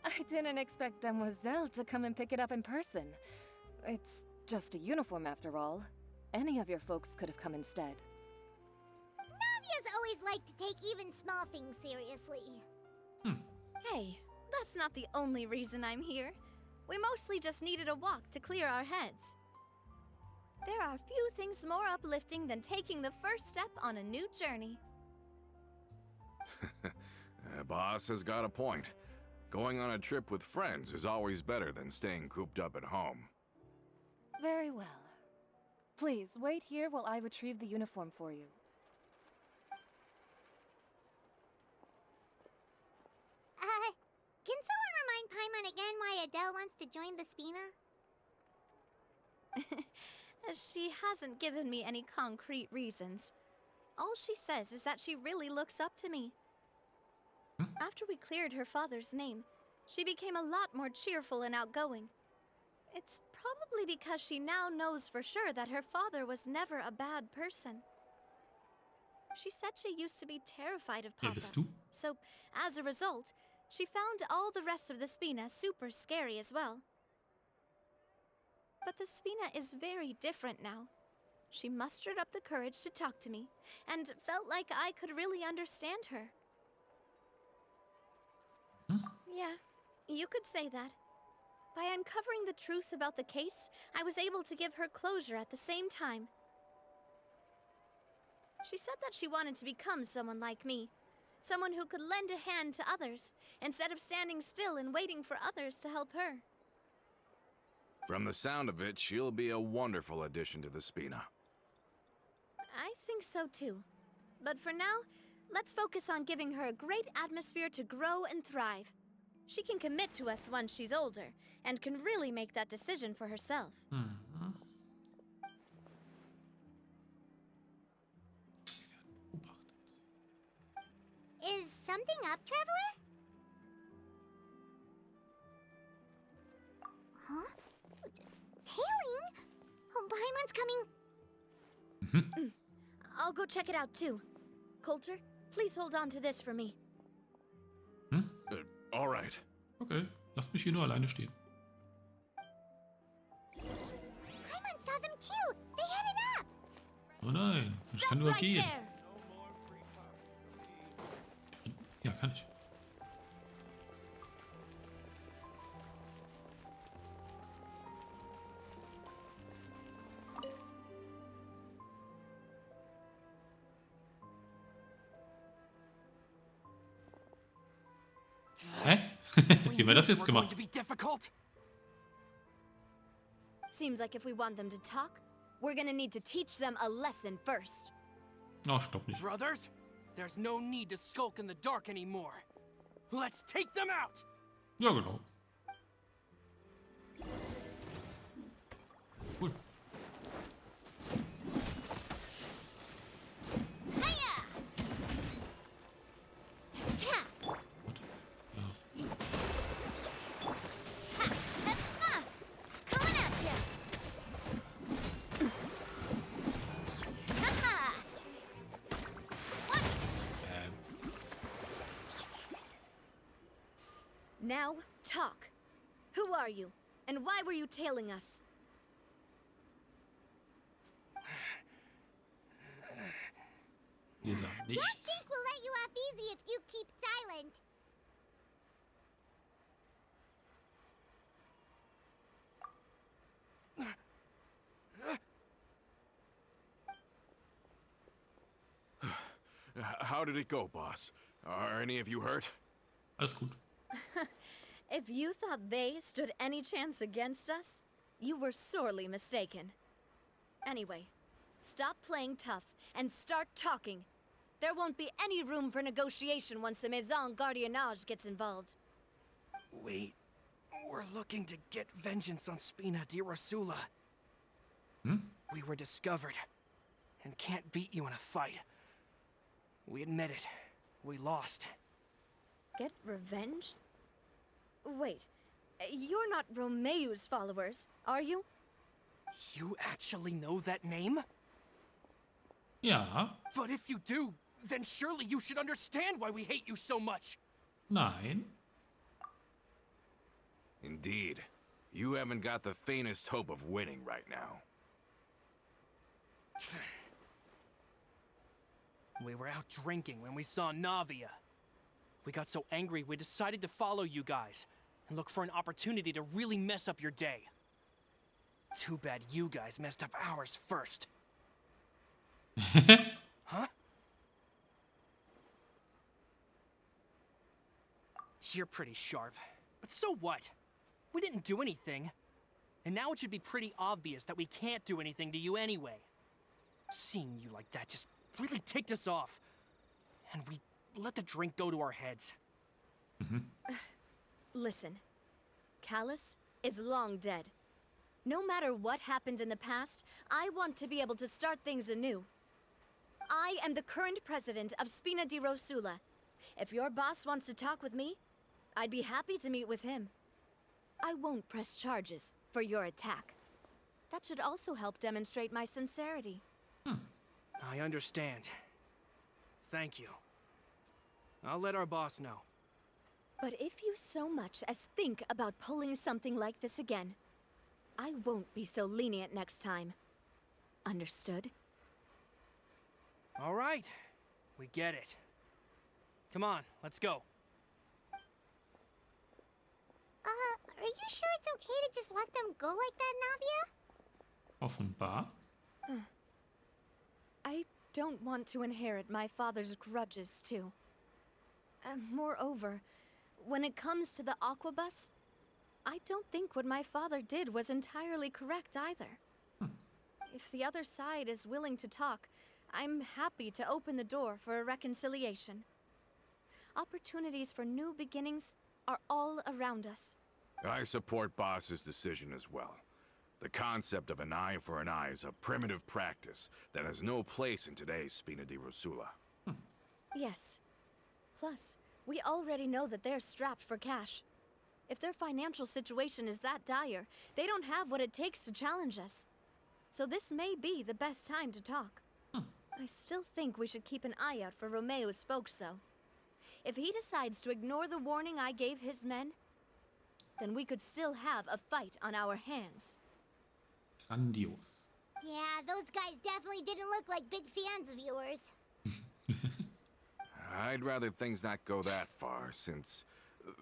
I didn't expect Demoiselle to come and pick it up in person. It's just a uniform after all. Any of your folks could have come instead. Navia's always liked to take even small things seriously. Hey, that's not the only reason I'm here. We mostly just needed a walk to clear our heads. There are few things more uplifting than taking the first step on a new journey. Boss has got a point. Going on a trip with friends is always better than staying cooped up at home. Very well. Please, wait here while I retrieve the uniform for you. Can someone remind Paimon again why Adele wants to join the Spina? She hasn't given me any concrete reasons. All she says is that she really looks up to me. After we cleared her father's name, she became a lot more cheerful and outgoing. It's probably because she now knows for sure that her father was never a bad person. She said she used to be terrified of Wer Papa. bist du? So, as a result, she found all the rest of the Spina super scary as well. But the Spina is very different now. She mustered up the courage to talk to me, and felt like I could really understand her. Yeah, you could say that. By uncovering the truth about the case, I was able to give her closure at the same time. She said that she wanted to become someone like me. Someone who could lend a hand to others, instead of standing still and waiting for others to help her. From the sound of it, she'll be a wonderful addition to the Spina. I think so too. But for now, let's focus on giving her a great atmosphere to grow and thrive. She can commit to us once she's older, and can really make that decision for herself. Is something up, Traveler? Huh? Tailing? Oh, Paimon's coming. I'll go check it out too. Coulter, please hold on to this for me. All right. Okay, lasst mich hier nur alleine stehen. Paimon saw them too. They headed up. Oh nein, ich kann Stop nur right gehen. there. Ja, kann ich. Hä? Wie haben wir das jetzt We're going gemacht? to be difficult. Seems like if we want them to talk, we're gonna need to teach them a lesson first. Oh, ich glaub nicht. Brothers, there's no need to skulk in the dark anymore. Let's take them out! Ja, genau. Cool. Hiya! Cha! What? Ja. Ha! Ha! Coming at ya! Ha-ha! What? Now, talk. Who are you? And why were you tailing us? Wir sagen Don't nichts. think we'll let you off easy if you keep silent. How did it go, boss? Are any of you hurt? Alles gut. If you thought they stood any chance against us, you were sorely mistaken. Anyway, stop playing tough and start talking. There won't be any room for negotiation once the Maison Gardiennage gets involved. We're looking to get vengeance on Spina di Rosula. We were discovered, and can't beat you in a fight. We admit it. We lost. Get revenge? Wait, you're not Romeu's followers, are you? You actually know that name? Ja, But if you do, then surely you should understand why we hate you so much. nein. Indeed. You haven't got the faintest hope of winning right now. We were out drinking when we saw Navia. We got so angry we decided to follow you guys and look for an opportunity to really mess up your day. Too bad you guys messed up ours first. Huh? You're pretty sharp, but so what? We didn't do anything. And now it should be pretty obvious that we can't do anything to you anyway. Seeing you like that just really ticked us off. And we let the drink go to our heads. Listen, Callus is long dead. No matter what happened in the past, I want to be able to start things anew. I am the current president of Spina di Rosula. If your boss wants to talk with me, I'd be happy to meet with him. I won't press charges for your attack. That should also help demonstrate my sincerity. I understand. Thank you. I'll let our boss know. But if you so much as think about pulling something like this again, I won't be so lenient next time. Understood? All right. We get it. Come on, let's go. Are you sure it's okay to just let them go like that, Navia? Offenbar. I don't want to inherit my father's grudges, too. Moreover, when it comes to the Aquabus, I don't think what my father did was entirely correct either. If the other side is willing to talk, I'm happy to open the door for a reconciliation. Opportunities for new beginnings are all around us. I support Boss's decision as well. The concept of an eye for an eye is a primitive practice that has no place in today's Spina di Rosula. Yes. Plus, we already know that they're strapped for cash. If their financial situation is that dire, they don't have what it takes to challenge us. So this may be the best time to talk. I still think we should keep an eye out for Romeu's folks, though. If he decides to ignore the warning I gave his men, then we could still have a fight on our hands. Grandios. Yeah, those guys definitely didn't look like big fans of yours. I'd rather things not go that far, since,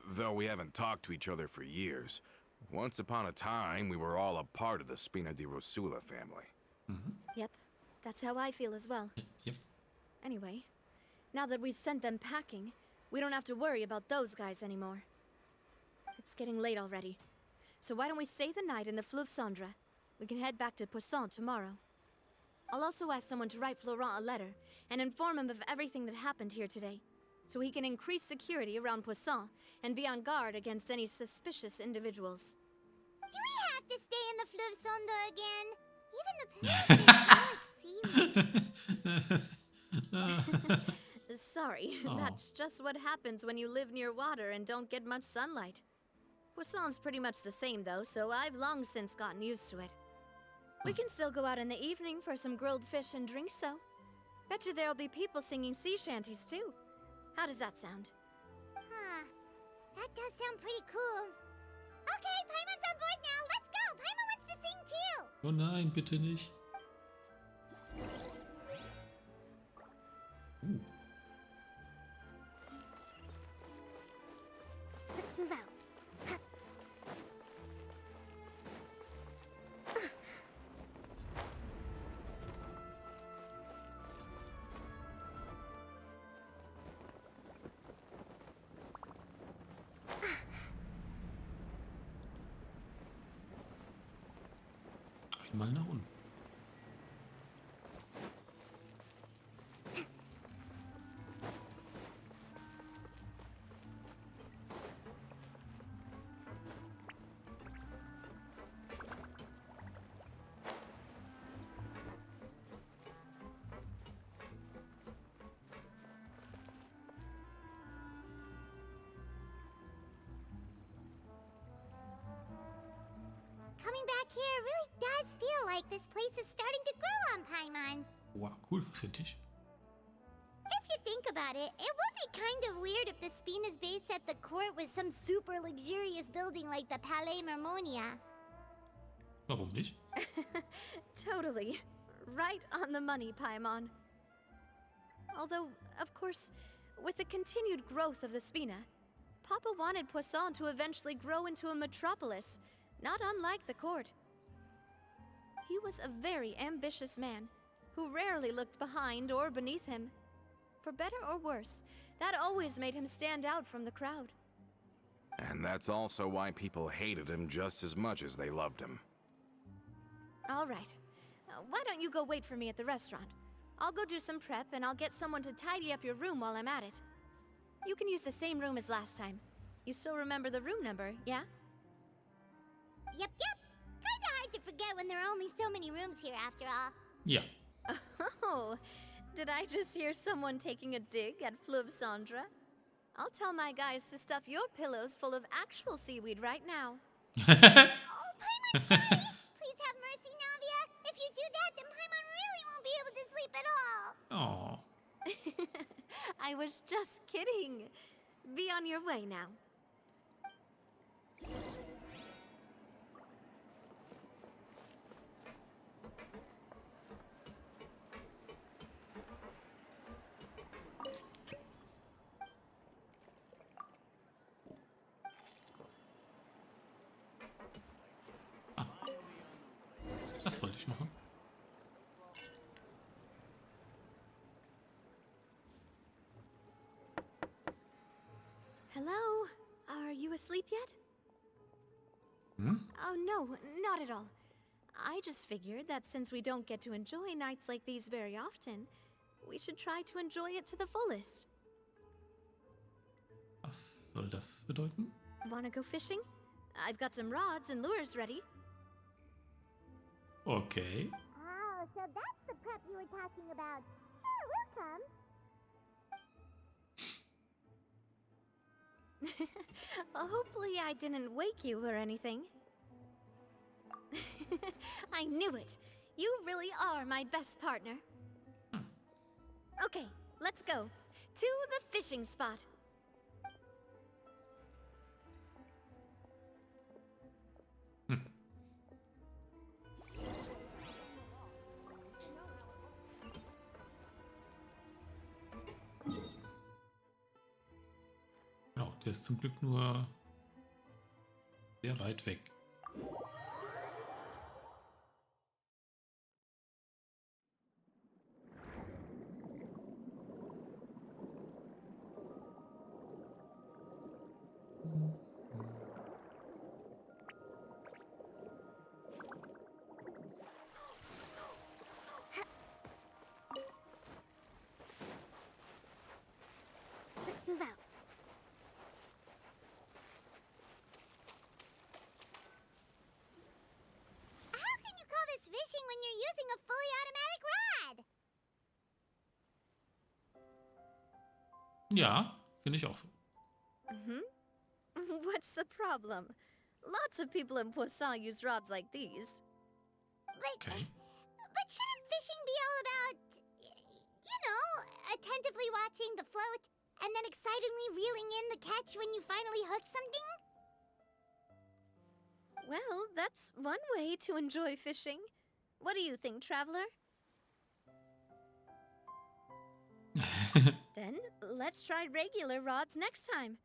though we haven't talked to each other for years, once upon a time we were all a part of the Spina di Rosula family. Yep, that's how I feel as well. Yep. Anyway, now that we've sent them packing, we don't have to worry about those guys anymore. It's getting late already, so why don't we stay the night in the Fleuve Cendre? We can head back to Poisson tomorrow. I'll also ask someone to write Florent a letter and inform him of everything that happened here today, so he can increase security around Poisson and be on guard against any suspicious individuals. Do we have to stay in the Fleuve Sonde again? Even the palace made it so it seemed. Sorry, Aw. that's just what happens when you live near water and don't get much sunlight. Poisson's pretty much the same though, so I've long since gotten used to it. We can still go out in the evening for some grilled fish and drinks, though. Bet you there'll be people singing sea shanties too. How does that sound? Huh. That does sound pretty cool. Okay, Paimon's on board now. Let's go. Paimon wants to sing too. Oh nein, bitte nicht. Let's move out. Einmal nach unten. back here really does feel like this place is starting to grow on Paimon. Wow, cool, was für dich. If you think about it, it would be kind of weird if the Spina's base at the court was some super luxurious building like the Palais Mermonia. Warum nicht? Totally. Right on the money, Paimon. Although, of course, with the continued growth of the Spina, Papa wanted Poisson to eventually grow into a metropolis, not unlike the court. He was a very ambitious man, who rarely looked behind or beneath him. For better or worse, that always made him stand out from the crowd. And that's also why people hated him just as much as they loved him. All right. Why don't you go wait for me at the restaurant? I'll go do some prep, and I'll get someone to tidy up your room while I'm at it. You can use the same room as last time. You still remember the room number, yeah? Yep. Kinda hard to forget when there are only so many rooms here after all. Ja. Oh, did I just hear someone taking a dig at Fleuve Cendre? I'll tell my guys to stuff your pillows full of actual seaweed right now. Oh, Paimon, sorry! Please have mercy, Navia. If you do that, then Paimon really won't be able to sleep at all. Oh. I was just kidding. Be on your way now. Das wollte ich machen. Hello? Are you asleep yet? Hm? Oh, no, not at all. I just figured that since we don't get to enjoy nights like these very often, we should try to enjoy it to the fullest. Was soll das bedeuten? Wanna go fishing? I've got some rods and lures ready. Okay. Oh, so that's the prep you were talking about. Sure, we'll come. Hopefully I didn't wake you or anything. I knew it. You really are my best partner. Okay, let's go. To the fishing spot. Genau, der ist zum Glück nur sehr weit weg. Let's move out. How can you call this fishing when you're using a fully automatic rod? Ja, finde ich auch so. What's the problem? Lots of people in Poisson use rods like these. Okay. But shouldn't fishing be all about, you know, attentively watching the float and then excitedly reeling in the catch when you finally hook something? Well, that's one way to enjoy fishing. What do you think, traveler? Then let's try regular rods next time.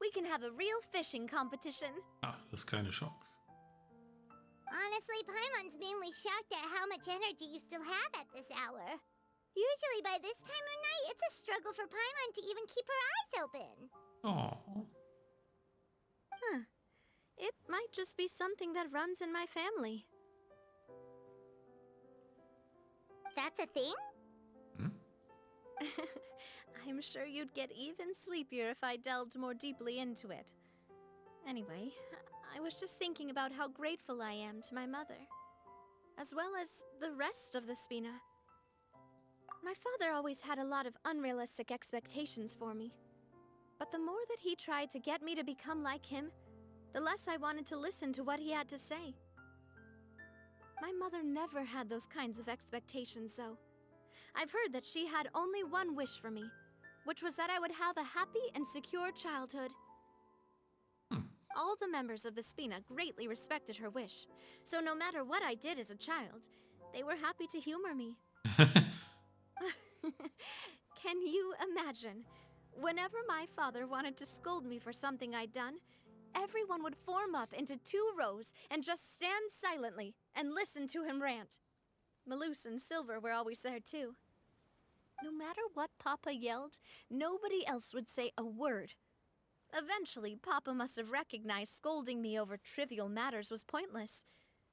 We can have a real fishing competition. Ah, das ist keine Chance. Honestly, Paimon's mainly shocked at how much energy you still have at this hour. Usually by this time of night, it's a struggle for Paimon to even keep her eyes open. Oh. Huh. It might just be something that runs in my family. That's a thing? Hm? I'm sure you'd get even sleepier if I delved more deeply into it. Anyway, I was just thinking about how grateful I am to my mother, as well as the rest of the Spina. My father always had a lot of unrealistic expectations for me. But the more that he tried to get me to become like him, the less I wanted to listen to what he had to say. My mother never had those kinds of expectations, though. I've heard that she had only one wish for me, which was that I would have a happy and secure childhood. All the members of the Spina greatly respected her wish, so no matter what I did as a child, they were happy to humor me. Can you imagine? Whenever my father wanted to scold me for something I'd done, everyone would form up into 2 rows and just stand silently and listen to him rant. Malus and Silver were always there too. No matter what Papa yelled, nobody else would say a word. Eventually, Papa must have recognized scolding me over trivial matters was pointless,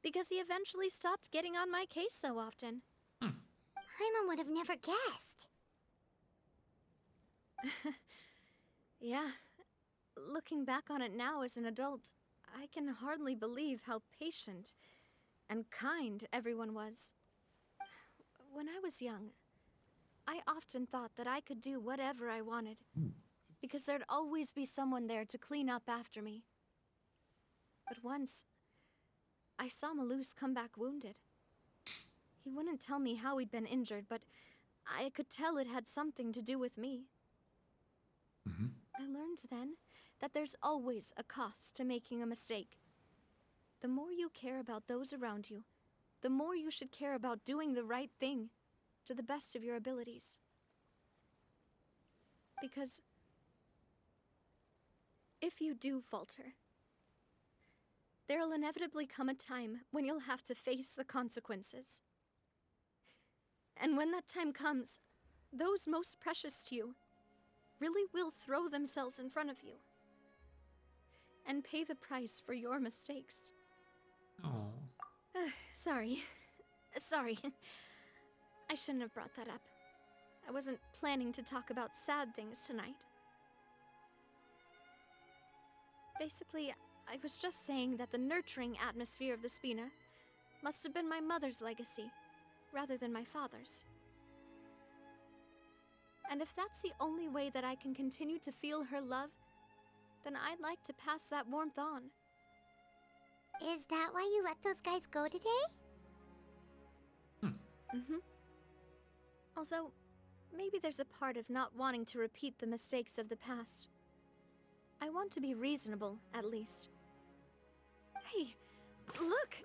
because he eventually stopped getting on my case so often. Paimon would have never guessed. Yeah. Looking back on it now as an adult, I can hardly believe how patient and kind everyone was. When I was young, I often thought that I could do whatever I wanted, because there'd always be someone there to clean up after me. But once, I saw Malus come back wounded. He wouldn't tell me how he'd been injured, but I could tell it had something to do with me. I learned then that there's always a cost to making a mistake. The more you care about those around you, the more you should care about doing the right thing to the best of your abilities. Because if you do falter, there'll inevitably come a time when you'll have to face the consequences. And when that time comes, those most precious to you really will throw themselves in front of you and pay the price for your mistakes. Oh. Sorry. I shouldn't have brought that up. I wasn't planning to talk about sad things tonight. Basically, I was just saying that the nurturing atmosphere of the Spina must have been my mother's legacy, rather than my father's. And if that's the only way that I can continue to feel her love, then I'd like to pass that warmth on. Is that why you let those guys go today? Although, maybe there's a part of not wanting to repeat the mistakes of the past. I want to be reasonable, at least. Hey, look!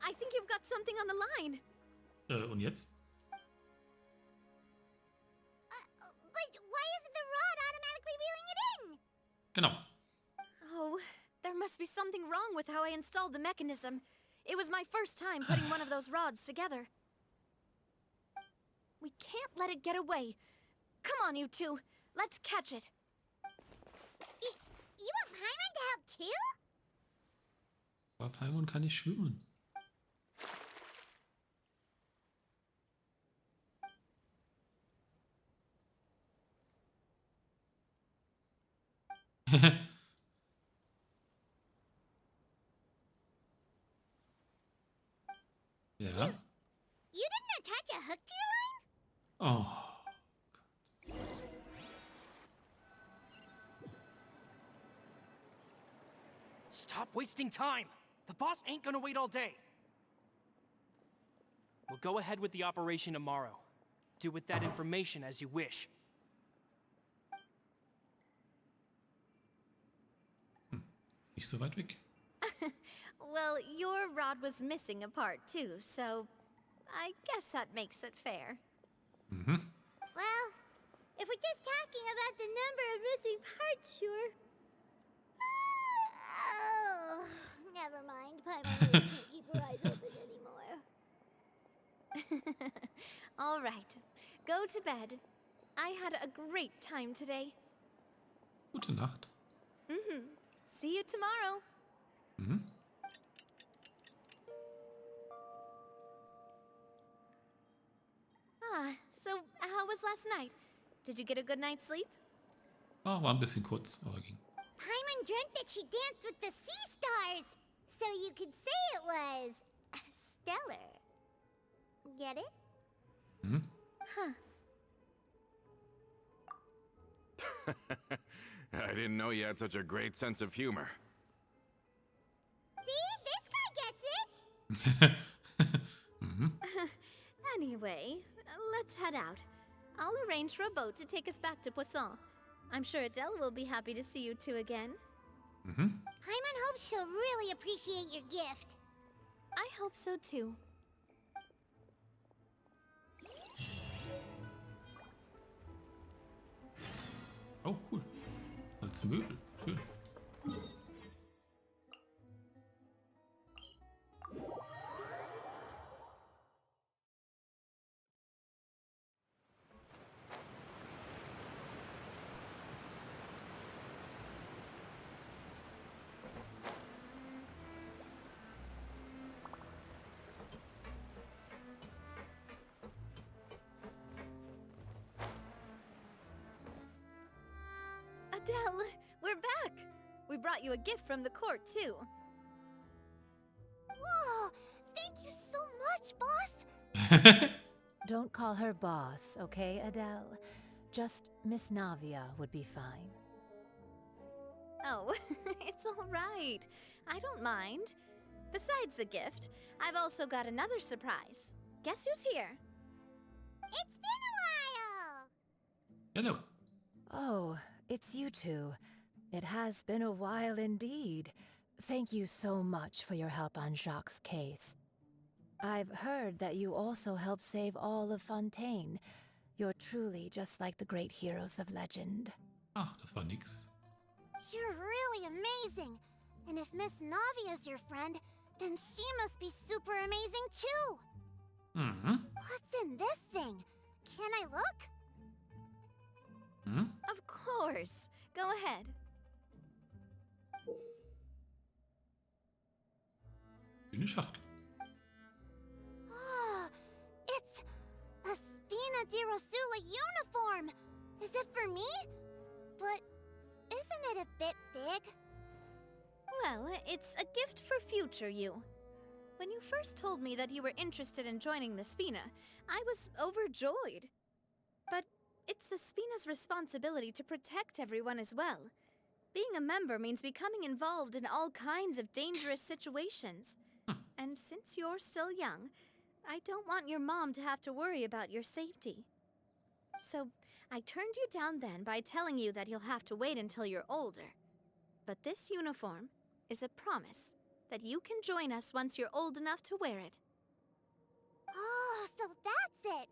I think you've got something on the line! Und jetzt? But why isn't the rod automatically reeling it in? Genau. Oh, there must be something wrong with how I installed the mechanism. It was my first time putting one of those rods together. We can't let it get away. Come on, you two. Let's catch it. You want Paimon to help too? Aber Paimon kann nicht schwimmen. Ja. You didn't attach a hook to your line? Oh. Stop wasting time! The boss ain't gonna wait all day. We'll go ahead with the operation tomorrow. Do with that information as you wish. Nicht so weit weg. Well, your rod was missing a part too, so I guess that makes it fair. Well, if we're just talking about the number of missing parts, sure. Oh, never mind. Paimon really can't keep her eyes open anymore. All right, go to bed. I had a great time today. Gute Nacht. See you tomorrow. So how was last night? Did you get a good night's sleep? Ah, war ein bisschen kurz, aber ging. Paimon dreamt that she danced with the sea stars, so you could say it was stellar. Get it? I didn't know you had such a great sense of humor. See? This guy gets it! Anyway, let's head out. I'll arrange for a boat to take us back to Poisson. I'm sure Adele will be happy to see you two again. Paimon hopes she'll really appreciate your gift. I hope so too. Oh, cool. Als Möbel. Schön. Adele, we're back! We brought you a gift from the court, too. Whoa! Thank you so much, boss! Don't call her boss, okay, Adele? Just Miss Navia would be fine. Oh, it's all right. I don't mind. Besides the gift, I've also got another surprise. Guess who's here? It's been a while! Hello. Oh, it's you two. It has been a while indeed. Thank you so much for your help on Jacques' case. I've heard that you also helped save all of Fontaine. You're truly just like the great heroes of legend. Ach, das war nix. You're really amazing! And if Miss Navia's your friend, then she must be super amazing too! What's in this thing? Can I look? Of course. Go ahead. Schöne Schachtel. Oh, it's a Spina di Rosula uniform! Is it for me? But isn't it a bit big? Well, it's a gift for future you. When you first told me that you were interested in joining the Spina, I was overjoyed. But it's the Spina's responsibility to protect everyone as well. Being a member means becoming involved in all kinds of dangerous situations. And since you're still young, I don't want your mom to have to worry about your safety. So I turned you down then by telling you that you'll have to wait until you're older. But this uniform is a promise that you can join us once you're old enough to wear it. Oh, so that's it!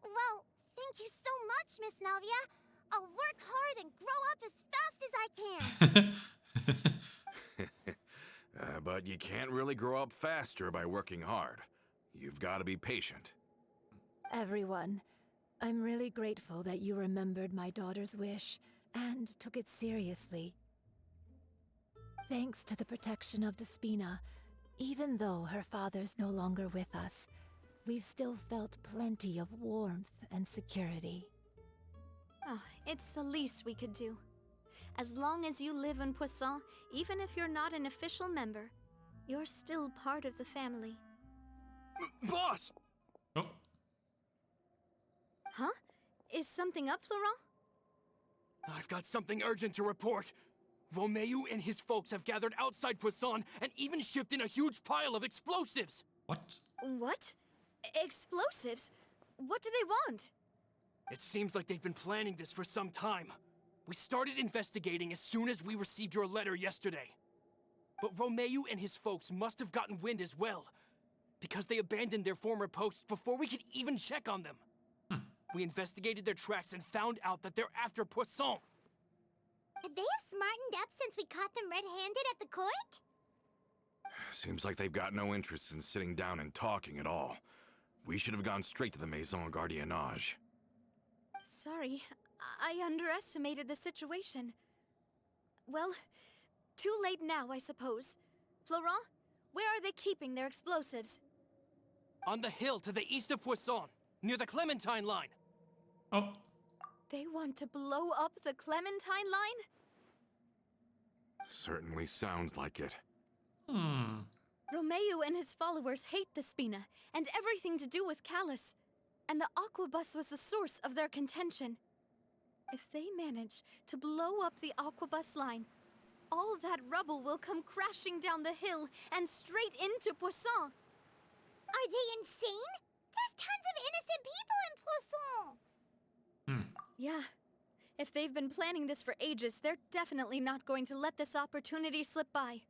Well, thank you so much, Miss Navia. I'll work hard and grow up as fast as I can. But you can't really grow up faster by working hard. You've got to be patient. Everyone, I'm really grateful that you remembered my daughter's wish and took it seriously. Thanks to the protection of the Spina, even though her father's no longer with us, we've still felt plenty of warmth and security. Oh, it's the least we could do. As long as you live in Poisson, even if you're not an official member, you're still part of the family. Boss! Oh, Huh? Is something up, Florent? I've got something urgent to report. Romeu and his folks have gathered outside Poisson and even shipped in a huge pile of explosives. what? What? Explosives? What do they want? It seems like they've been planning this for some time. We started investigating as soon as we received your letter yesterday. But Romeu and his folks must have gotten wind as well, because they abandoned their former posts before we could even check on them. We investigated their tracks and found out that they're after Poisson. They have smartened up since we caught them red-handed at the court? Seems like they've got no interest in sitting down and talking at all. We should have gone straight to the Maison Gardiennage. Sorry, I underestimated the situation. Well, too late now, I suppose. Florent, where are they keeping their explosives? On the hill to the east of Poisson, near the Clementine line. Oh, They want to blow up the Clementine line? Certainly sounds like it. Romeu and his followers hate the Spina and everything to do with Callus. And the Aquabus was the source of their contention. If they manage to blow up the Aquabus line, all that rubble will come crashing down the hill and straight into Poisson. Are they insane? There's tons of innocent people in Poisson! Yeah. If they've been planning this for ages, they're definitely not going to let this opportunity slip by.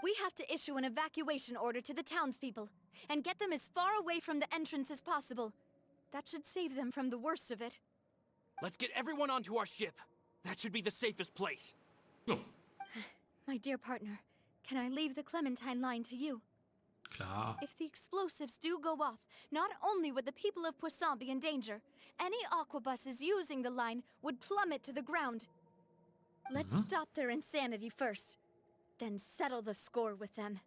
We have to issue an evacuation order to the townspeople, and get them as far away from the entrance as possible. That should save them from the worst of it. Let's get everyone onto our ship. That should be the safest place. Jo, My dear partner, can I leave the Clementine line to you? klar. If the explosives do go off, not only would the people of Poisson be in danger, any aquabuses using the line would plummet to the ground. Let's stop their insanity first, then settle the score with them.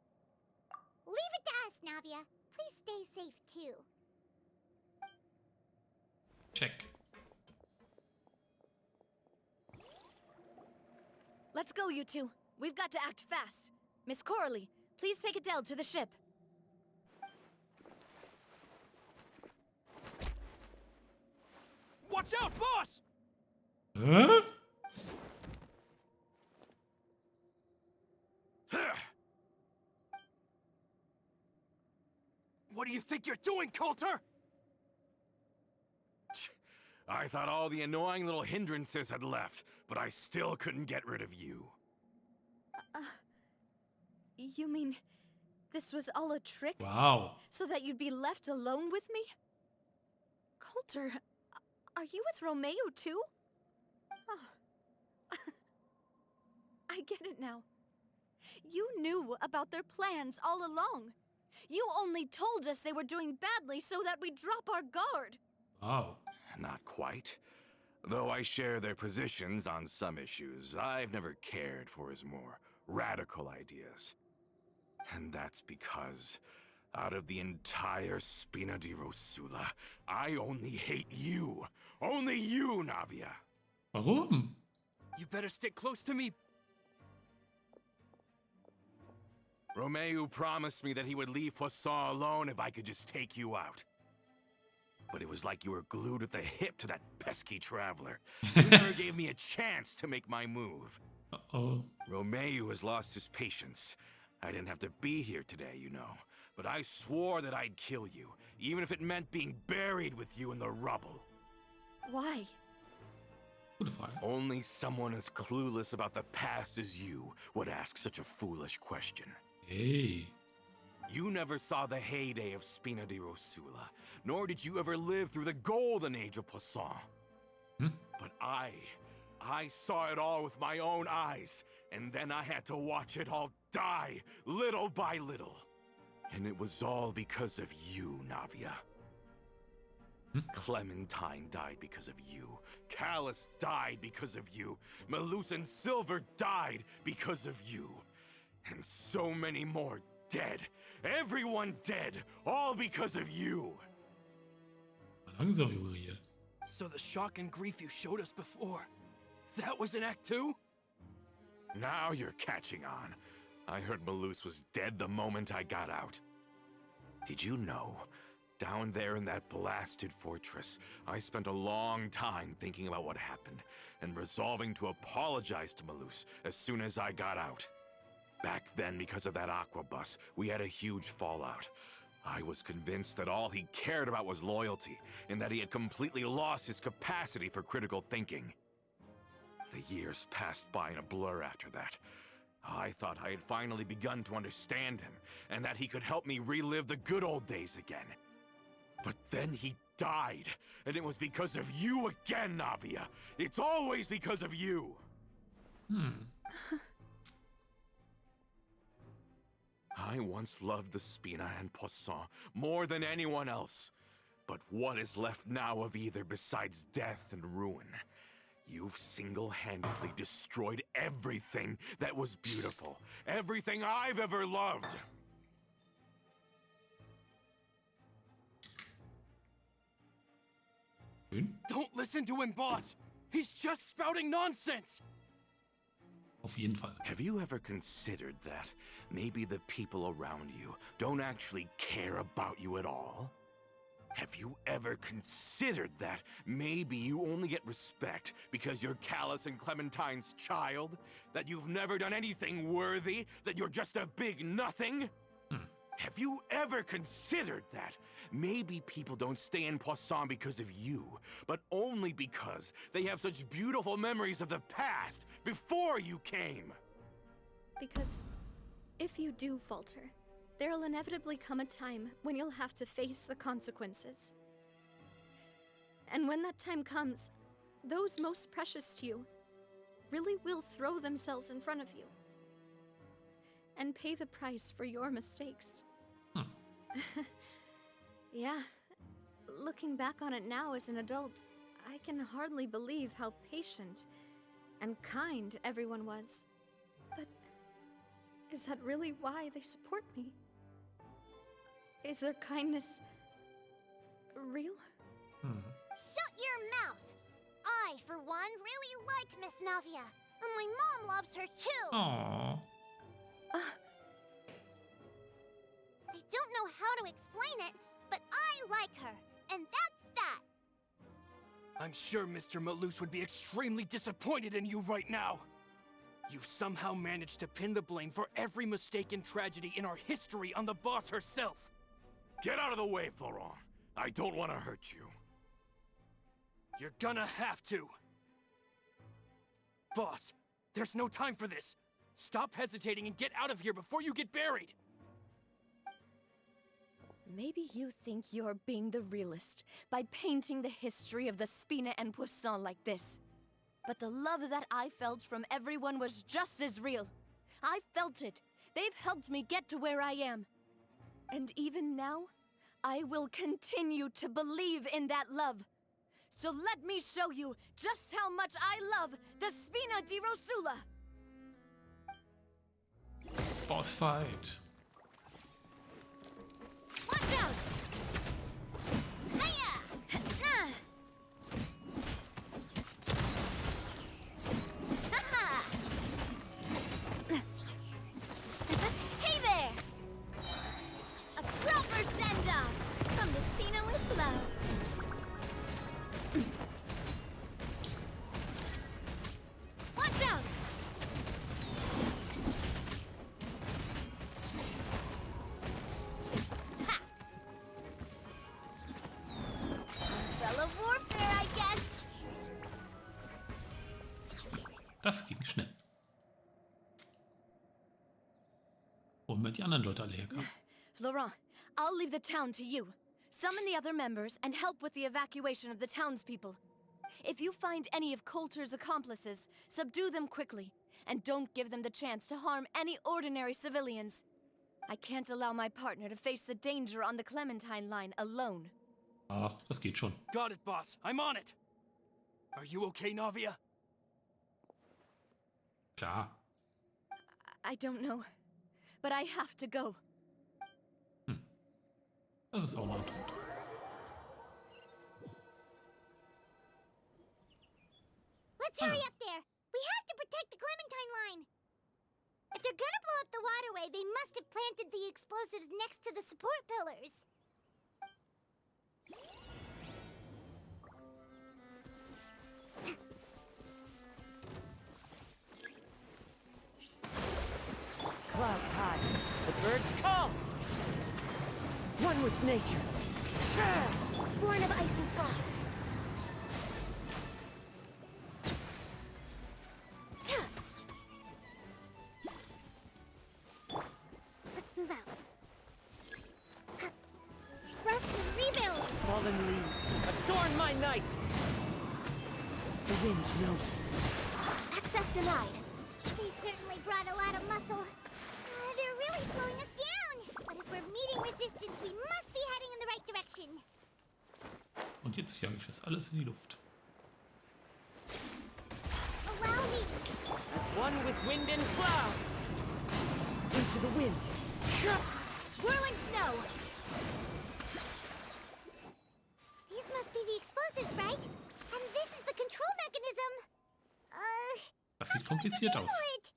Leave it to us, Navia. Please stay safe, too. Check. Let's go, you two. We've got to act fast. Miss Coralie, please take Adele to the ship. Watch out, boss! Hä? What do you think you're doing, Coulter? I thought all the annoying little hindrances had left, but I still couldn't get rid of you. You mean this was all a trick? Wow. So that you'd be left alone with me? Coulter, are you with Romeo too? Oh. I get it now. You knew about their plans all along. You only told us they were doing badly so that we'd drop our guard. Wow. Not quite. Though I share their positions on some issues, I've never cared for his more radical ideas. And that's because, out of the entire Spina di Rosula, I only hate you. Only you, Navia. Warum? You better stick close to me. Romeo promised me that he would leave Poisson alone if I could just take you out. But it was like you were glued at the hip to that pesky traveler. You never gave me a chance to make my move. Uh-oh. Romeo has lost his patience. I didn't have to be here today, you know. But I swore that I'd kill you, even if it meant being buried with you in the rubble. Why? Gute Frage. Only someone as clueless about the past as you would ask such a foolish question. Hey. You never saw the heyday of Spina di Rosula, nor did you ever live through the golden age of Poisson. But I saw it all with my own eyes, and then I had to watch it all die, little by little. And it was all because of you, Navia. Clementine died because of you. Callus died because of you. Malus and Silver died because of you. And so many more dead. Everyone dead, all because of you. Langsam, Uriel. So the shock and grief you showed us before, that was in Act 2? Now you're catching on. I heard Malus was dead the moment I got out. Did you know? Down there in that blasted fortress, I spent a long time thinking about what happened, and resolving to apologize to Malus as soon as I got out. Back then, because of that aquabus, we had a huge fallout. I was convinced that all he cared about was loyalty, and that he had completely lost his capacity for critical thinking. The years passed by in a blur after that. I thought I had finally begun to understand him, and that he could help me relive the good old days again. But then he died, and it was because of you again, Navia. It's always because of you. I once loved the Spina and Poisson more than anyone else. But what is left now of either besides death and ruin? You've single-handedly destroyed everything that was beautiful. Everything I've ever loved. Don't listen to him, boss! He's just spouting nonsense! Auf jeden Fall. Have you ever considered that maybe the people around you don't actually care about you at all? Have you ever considered that maybe you only get respect because you're Callus and Clementine's child? That you've never done anything worthy? That you're just a big nothing? Have you ever considered that? Maybe people don't stay in Poisson because of you, but only because they have such beautiful memories of the past before you came. Because if you do falter, there'll inevitably come a time when you'll have to face the consequences. And when that time comes, those most precious to you really will throw themselves in front of you and pay the price for your mistakes. Yeah, looking back on it now as an adult, I can hardly believe how patient and kind everyone was. But is that really why they support me? Is their kindness real? Shut your mouth! I, for one, really like Miss Navia, and my mom loves her too. Aww. I don't know how to explain it, but I like her, and that's that. I'm sure Mr. Malus would be extremely disappointed in you right now. You somehow managed to pin the blame for every mistake and tragedy in our history on the boss herself. Get out of the way, Florent. I don't want to hurt you. You're gonna have to. Boss, there's no time for this. Stop hesitating and get out of here before you get buried. Maybe you think you're being the realist by painting the history of the Spina and Poisson like this. But the love that I felt from everyone was just as real. I felt it. They've helped me get to where I am. And even now, I will continue to believe in that love. So let me show you just how much I love the Spina di Rosula. Boss fight. Watch out! Hiya! Ha-ha! Hey there! A proper send-off from the Spina with love. Watch out! Ha! Umbrella warfare, I guess. Das ging schnell. Holen wir die anderen Leute alle her. Komm. Laurent, I'll leave the town to you. Summon the other members and help with the evacuation of the townspeople. If you find any of Coulter's accomplices, subdue them quickly, and don't give them the chance to harm any ordinary civilians. I can't allow my partner to face the danger on the Clementine line alone. Ach, das geht schon. Got it, boss. I'm on it. Are you okay, Navia? Klar. I don't know, but I have to go. Das ist auch noch ein Tod. Let's hurry up there. We have to protect the Clementine line. If they're gonna blow up the waterway, they must have planted the explosives next to the support pillars. Clouds high, the birds call. One with nature. Born of ice and frost. Let's move out. Rest and rebuild. Fallen leaves, adorn my night. The wind knows it. Access denied. They certainly brought a lot of muscle. They're really slowing us down. But if we're meeting resistance, we must be heading in the right direction. Und jetzt jage ich das alles in die Luft. Allow me. As one with wind and cloud. Into the wind. Whirling snow. These must be the explosives, right? And this is the control mechanism. Das sieht kompliziert aus. It.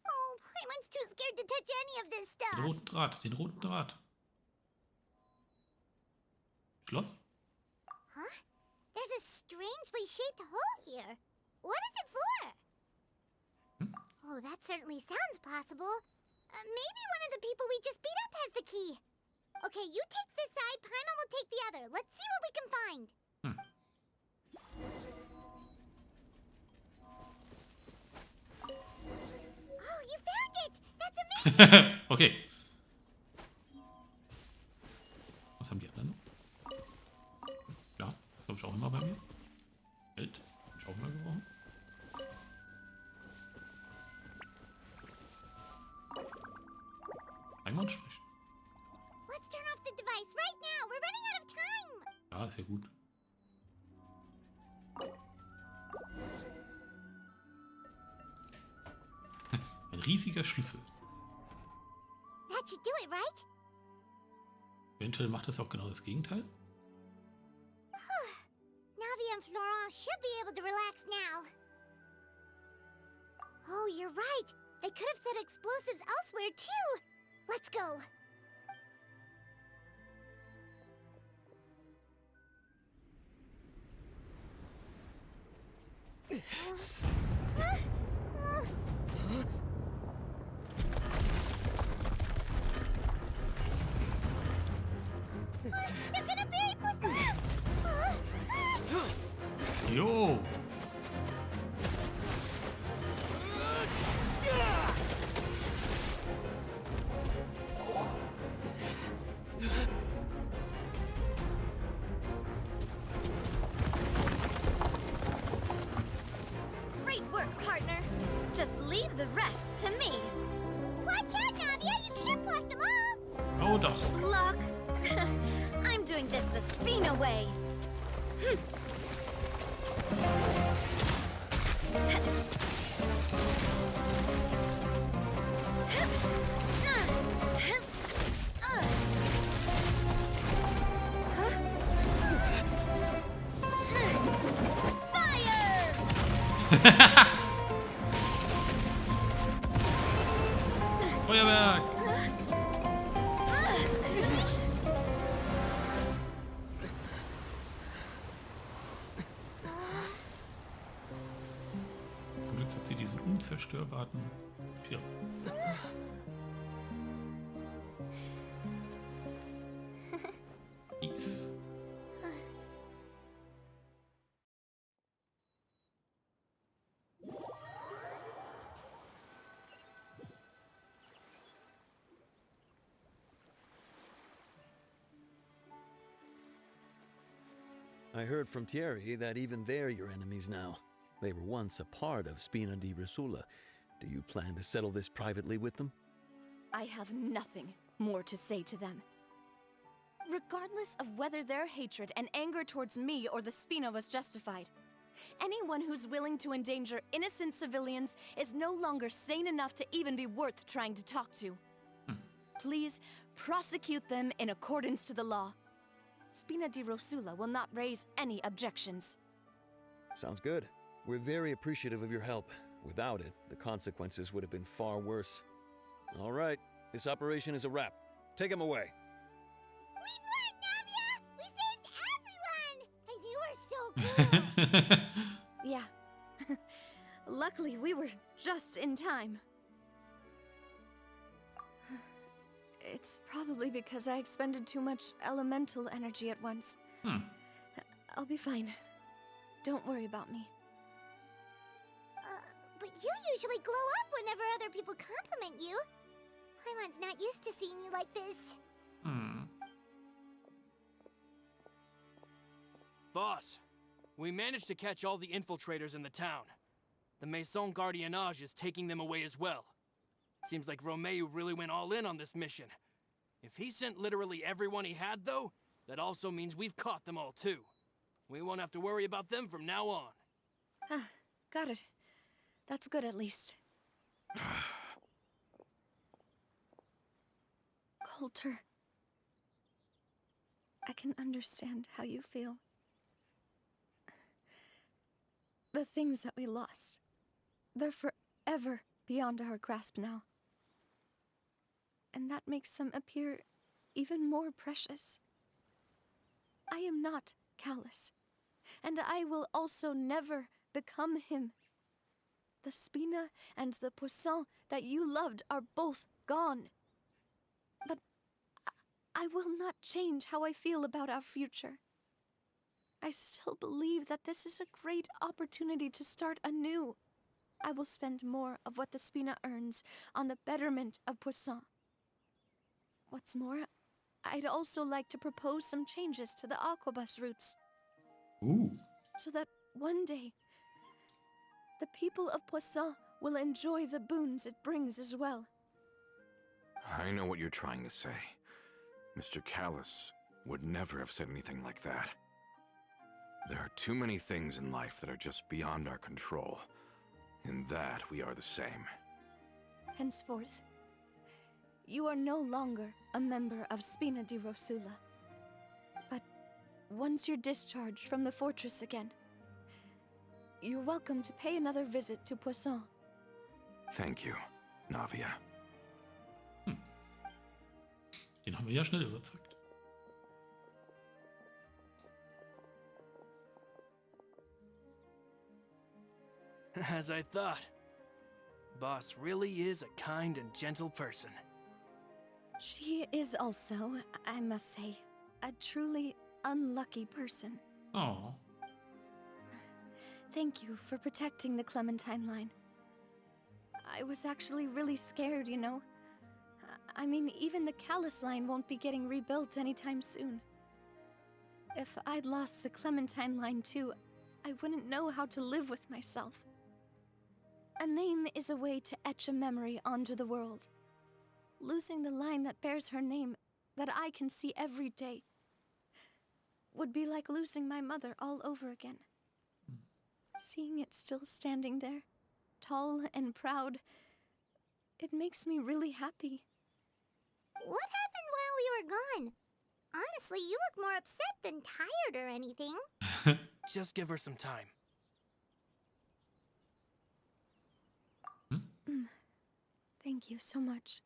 Oh, Paimon's too scared to touch any of this stuff. Den roten Draht, den roten Draht. Schloss? Huh? There's a strangely shaped hole here. What is it for? Oh, that certainly sounds possible. Maybe one of the people we just beat up has the key. Okay, you take this side, Paimon will take the other. Let's see what we can find. Oh, you found it! That's amazing! Okay. Was haben die anderen noch? Ja, das habe ich auch immer bei mir. Geld. Hab ich auch immer gebraucht. Einmal sprechen. Let's turn off the device right now. We're running out of time. Ja, ist ja gut. Ein riesiger Schlüssel. That should do it, right? Eventuell macht das auch genau das Gegenteil. Navia and Florent should be able to relax now. Oh, you're right. They could have set explosives elsewhere, too. Let's go. They're gonna bury Poisson! Jo! Great work, partner. Just leave the rest to me. Watch out, Navia! You can't block them all! Oh doch. Block. I'm doing this the Spina way. Feuerwerk! Zum Glück hat sie diesen unzerstörbaren Schirm. Peace. I heard from Thierry that even they're your enemies now. They were once a part of Spina di Rosula. Do you plan to settle this privately with them? I have nothing more to say to them. Regardless of whether their hatred and anger towards me or the Spina was justified, anyone who's willing to endanger innocent civilians is no longer sane enough to even be worth trying to talk to. Please prosecute them in accordance to the law. Spina di Rosula will not raise any objections. Sounds good. We're very appreciative of your help. Without it, the consequences would have been far worse. All right, this operation is a wrap. Take him away. We won, Navia! We saved everyone! And you were so cool! Yeah. Luckily, we were just in time. It's probably because I expended too much elemental energy at once. I'll be fine. Don't worry about me. But you usually glow up whenever other people compliment you. Paimon's not used to seeing you like this. Boss, we managed to catch all the infiltrators in the town. The Maison Gardiennage is taking them away as well. Seems like Romeu really went all in on this mission. If he sent literally everyone he had, though, that also means we've caught them all, too. We won't have to worry about them from now on. Got it. That's good, at least. Coulter. I can understand how you feel. The things that we lost, they're forever beyond our grasp now. And that makes them appear even more precious. I am not callous, and I will also never become him. The Spina and the Poisson that you loved are both gone. But I will not change how I feel about our future. I still believe that this is a great opportunity to start anew. I will spend more of what the Spina earns on the betterment of Poisson. What's more, I'd also like to propose some changes to the Aquabus routes. Ooh. So that one day, the people of Poisson will enjoy the boons it brings as well. I know what you're trying to say. Mr. Callus would never have said anything like that. There are too many things in life that are just beyond our control. In that, we are the same. Henceforth, you are no longer a member of Spina di Rosula. But once you're discharged from the fortress again, you're welcome to pay another visit to Poisson. Thank you, Navia. Den haben wir ja schnell überzeugt. As I thought. Boss really is a kind and gentle person. She is also, I must say, a truly unlucky person. Oh. Thank you for protecting the Clementine line. I was actually really scared, you know. I mean, even the Callus line won't be getting rebuilt anytime soon. If I'd lost the Clementine line too, I wouldn't know how to live with myself. A name is a way to etch a memory onto the world. Losing the line that bears her name, that I can see every day, would be like losing my mother all over again. Seeing it still standing there, tall and proud, it makes me really happy. What happened while we were gone? Honestly, you look more upset than tired or anything. Just give her some time. Thank you so much.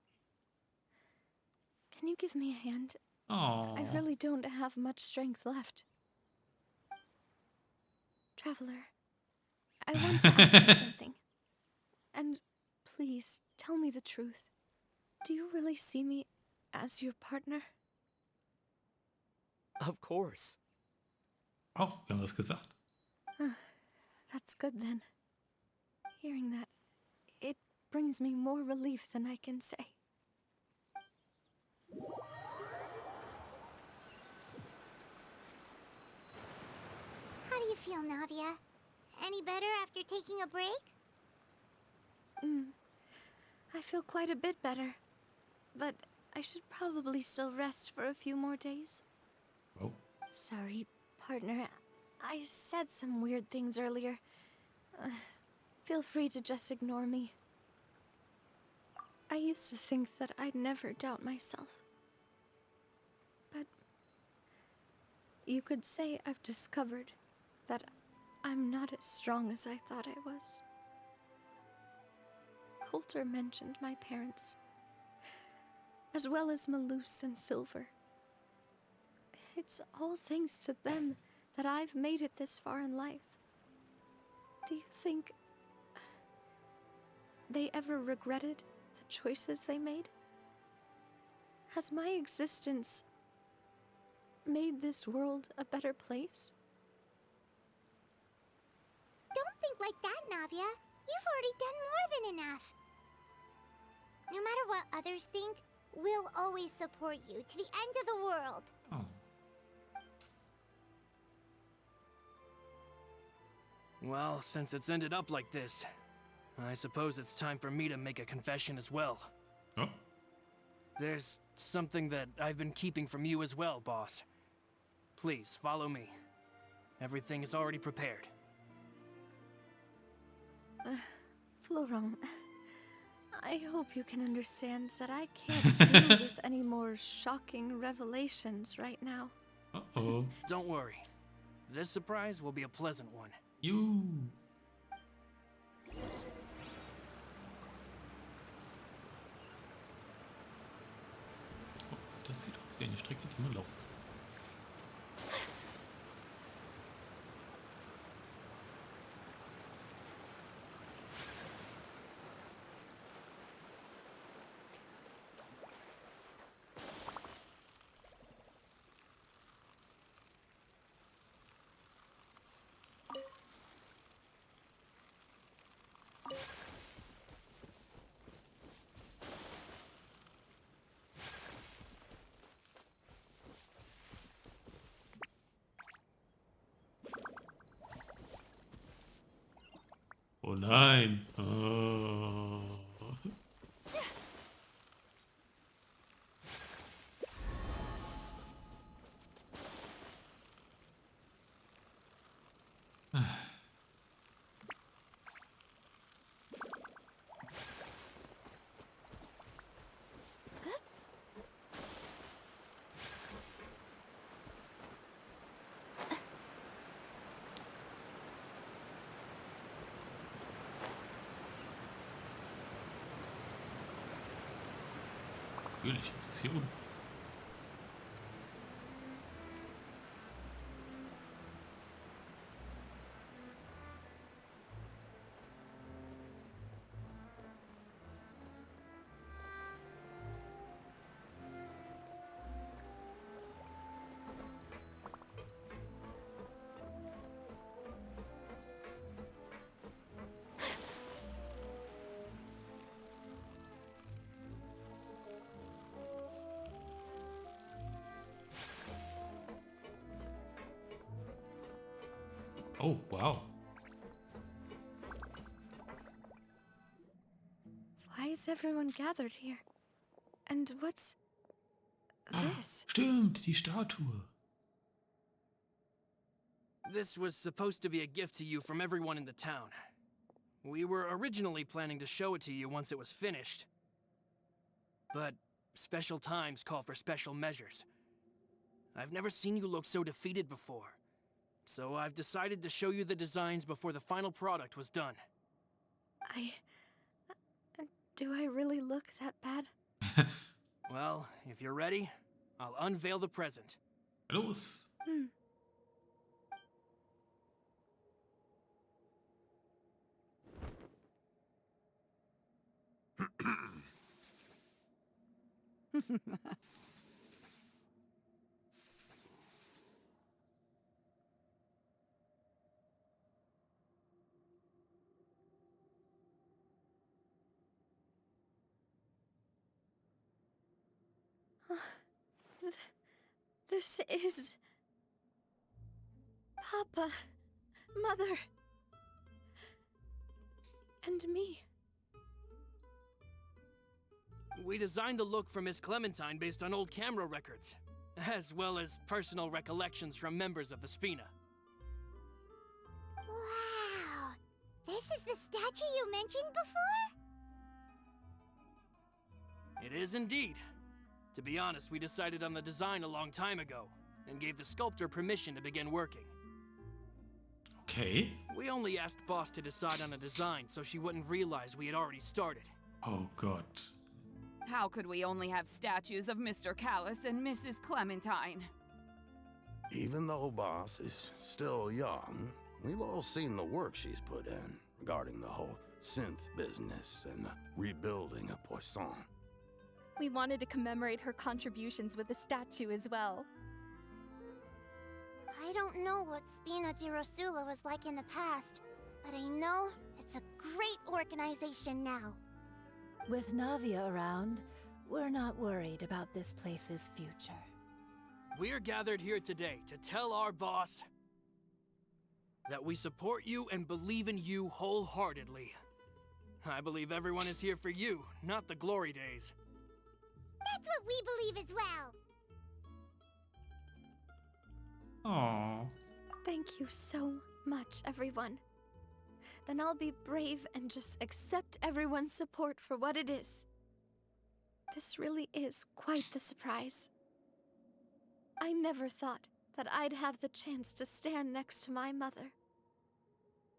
Can you give me a hand? Oh. I really don't have much strength left. Traveler, I want to ask you something. And please, tell me the truth. Do you really see me as your partner? Of course. Oh, wir haben was gesagt. That's good then. Hearing that, it brings me more relief than I can say. How do you feel, Navia? Any better after taking a break? I feel quite a bit better. But I should probably still rest for a few more days. Oh. Sorry, partner. I said some weird things earlier. Feel free to just ignore me. I used to think that I'd never doubt myself. But you could say I've discovered that I'm not as strong as I thought I was. Coulter mentioned my parents, as well as Malus and Silver. It's all thanks to them that I've made it this far in life. Do you think they ever regretted the choices they made? Has my existence made this world a better place? Don't think like that, Navia. You've already done more than enough. No matter what others think, we'll always support you to the end of the world. Oh. Well, since it's ended up like this, I suppose it's time for me to make a confession as well. Oh. There's something that I've been keeping from you as well, boss. Please, follow me. Everything is already prepared. Florent, I hope you can understand that I can't deal with any more shocking revelations right now. Uh-oh. Don't worry. This surprise will be a pleasant one. You. Oh, das sieht aus wie eine Strecke, die man laufen kann. Oh nein. Oh. Natürlich ist es hier unten. Oh, wow. Why is everyone gathered here? And what's this? Stimmt, die Statue. This was supposed to be a gift to you from everyone in the town. We were originally planning to show it to you once it was finished. But special times call for special measures. I've never seen you look so defeated before. So I've decided to show you the designs before the final product was done. Do I really look that bad? Well, if you're ready, I'll unveil the present. Los. This is... Papa, Mother, and me. We designed the look for Miss Clementine based on old camera records, as well as personal recollections from members of the Spina. Wow! This is the statue you mentioned before? It is indeed. To be honest, we decided on the design a long time ago, and gave the sculptor permission to begin working. Okay. We only asked Boss to decide on a design so she wouldn't realize we had already started. Oh Gott. How could we only have statues of Mr. Callus and Mrs. Clementine? Even though Boss is still young, we've all seen the work she's put in regarding the whole synth business and the rebuilding of Poisson. We wanted to commemorate her contributions with a statue as well. I don't know what Spina di Rosula was like in the past, but I know it's a great organization now. With Navia around, we're not worried about this place's future. We're gathered here today to tell our boss that we support you and believe in you wholeheartedly. I believe everyone is here for you, not the glory days. That's what we believe as well! Aww. Thank you so much, everyone. Then I'll be brave and just accept everyone's support for what it is. This really is quite the surprise. I never thought that I'd have the chance to stand next to my mother.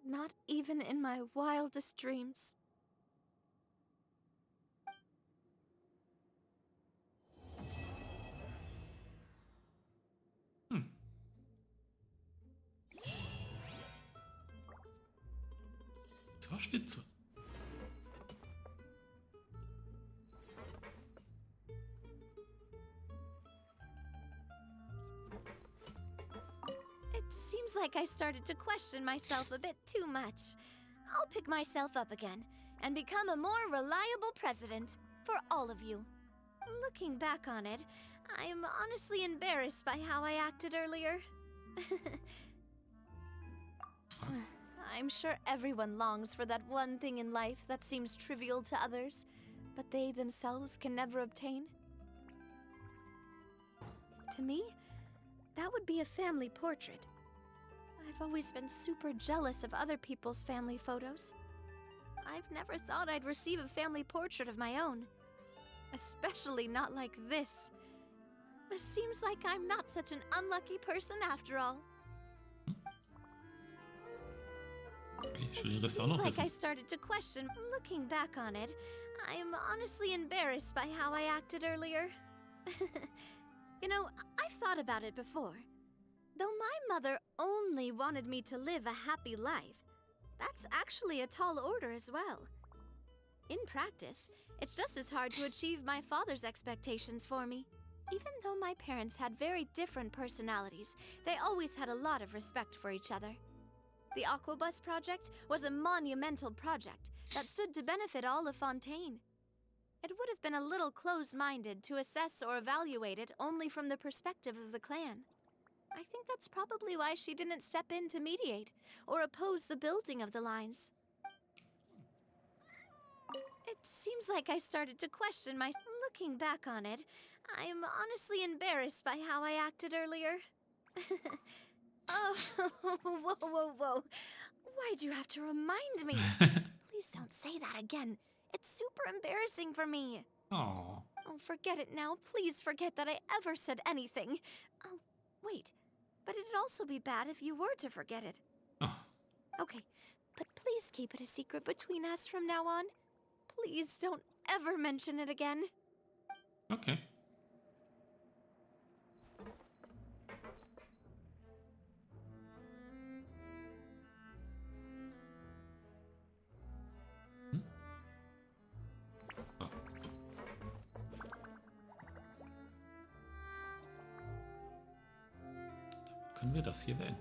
Not even in my wildest dreams. Das war spitze. It seems like I started to question myself a bit too much. I'll pick myself up again and become a more reliable president for all of you. Looking back on it, I'm honestly embarrassed by how I acted earlier. I'm sure everyone longs for that one thing in life that seems trivial to others, but they themselves can never obtain. To me, that would be a family portrait. I've always been super jealous of other people's family photos. I've never thought I'd receive a family portrait of my own. Especially not like this. It seems like I'm not such an unlucky person after all. Ich will It das auch seems noch like I wissen. started to question. Looking back on it, I'm honestly embarrassed by how I acted earlier. You know, I've thought about it before. Though my mother only wanted me to live a happy life, that's actually a tall order as well. In practice, it's just as hard to achieve my father's expectations for me. Even though my parents had very different personalities, they always had a lot of respect for each other. The Aquabus project was a monumental project that stood to benefit all of Fontaine. It would have been a little close-minded to assess or evaluate it only from the perspective of the clan. I think that's probably why she didn't step in to mediate or oppose the building of the lines. It seems like I started to question my... Looking back on it, I'm honestly embarrassed by how I acted earlier. Oh, whoa, whoa, whoa. Why'd you have to remind me? Please don't say that again. It's super embarrassing for me. Oh. Oh, forget it now. Please forget that I ever said anything. Oh, wait. But it'd also be bad if you were to forget it. Oh. Okay, but please keep it a secret between us from now on. Please don't ever mention it again. Okay. Hm? Oh. Dann können wir das hier wählen.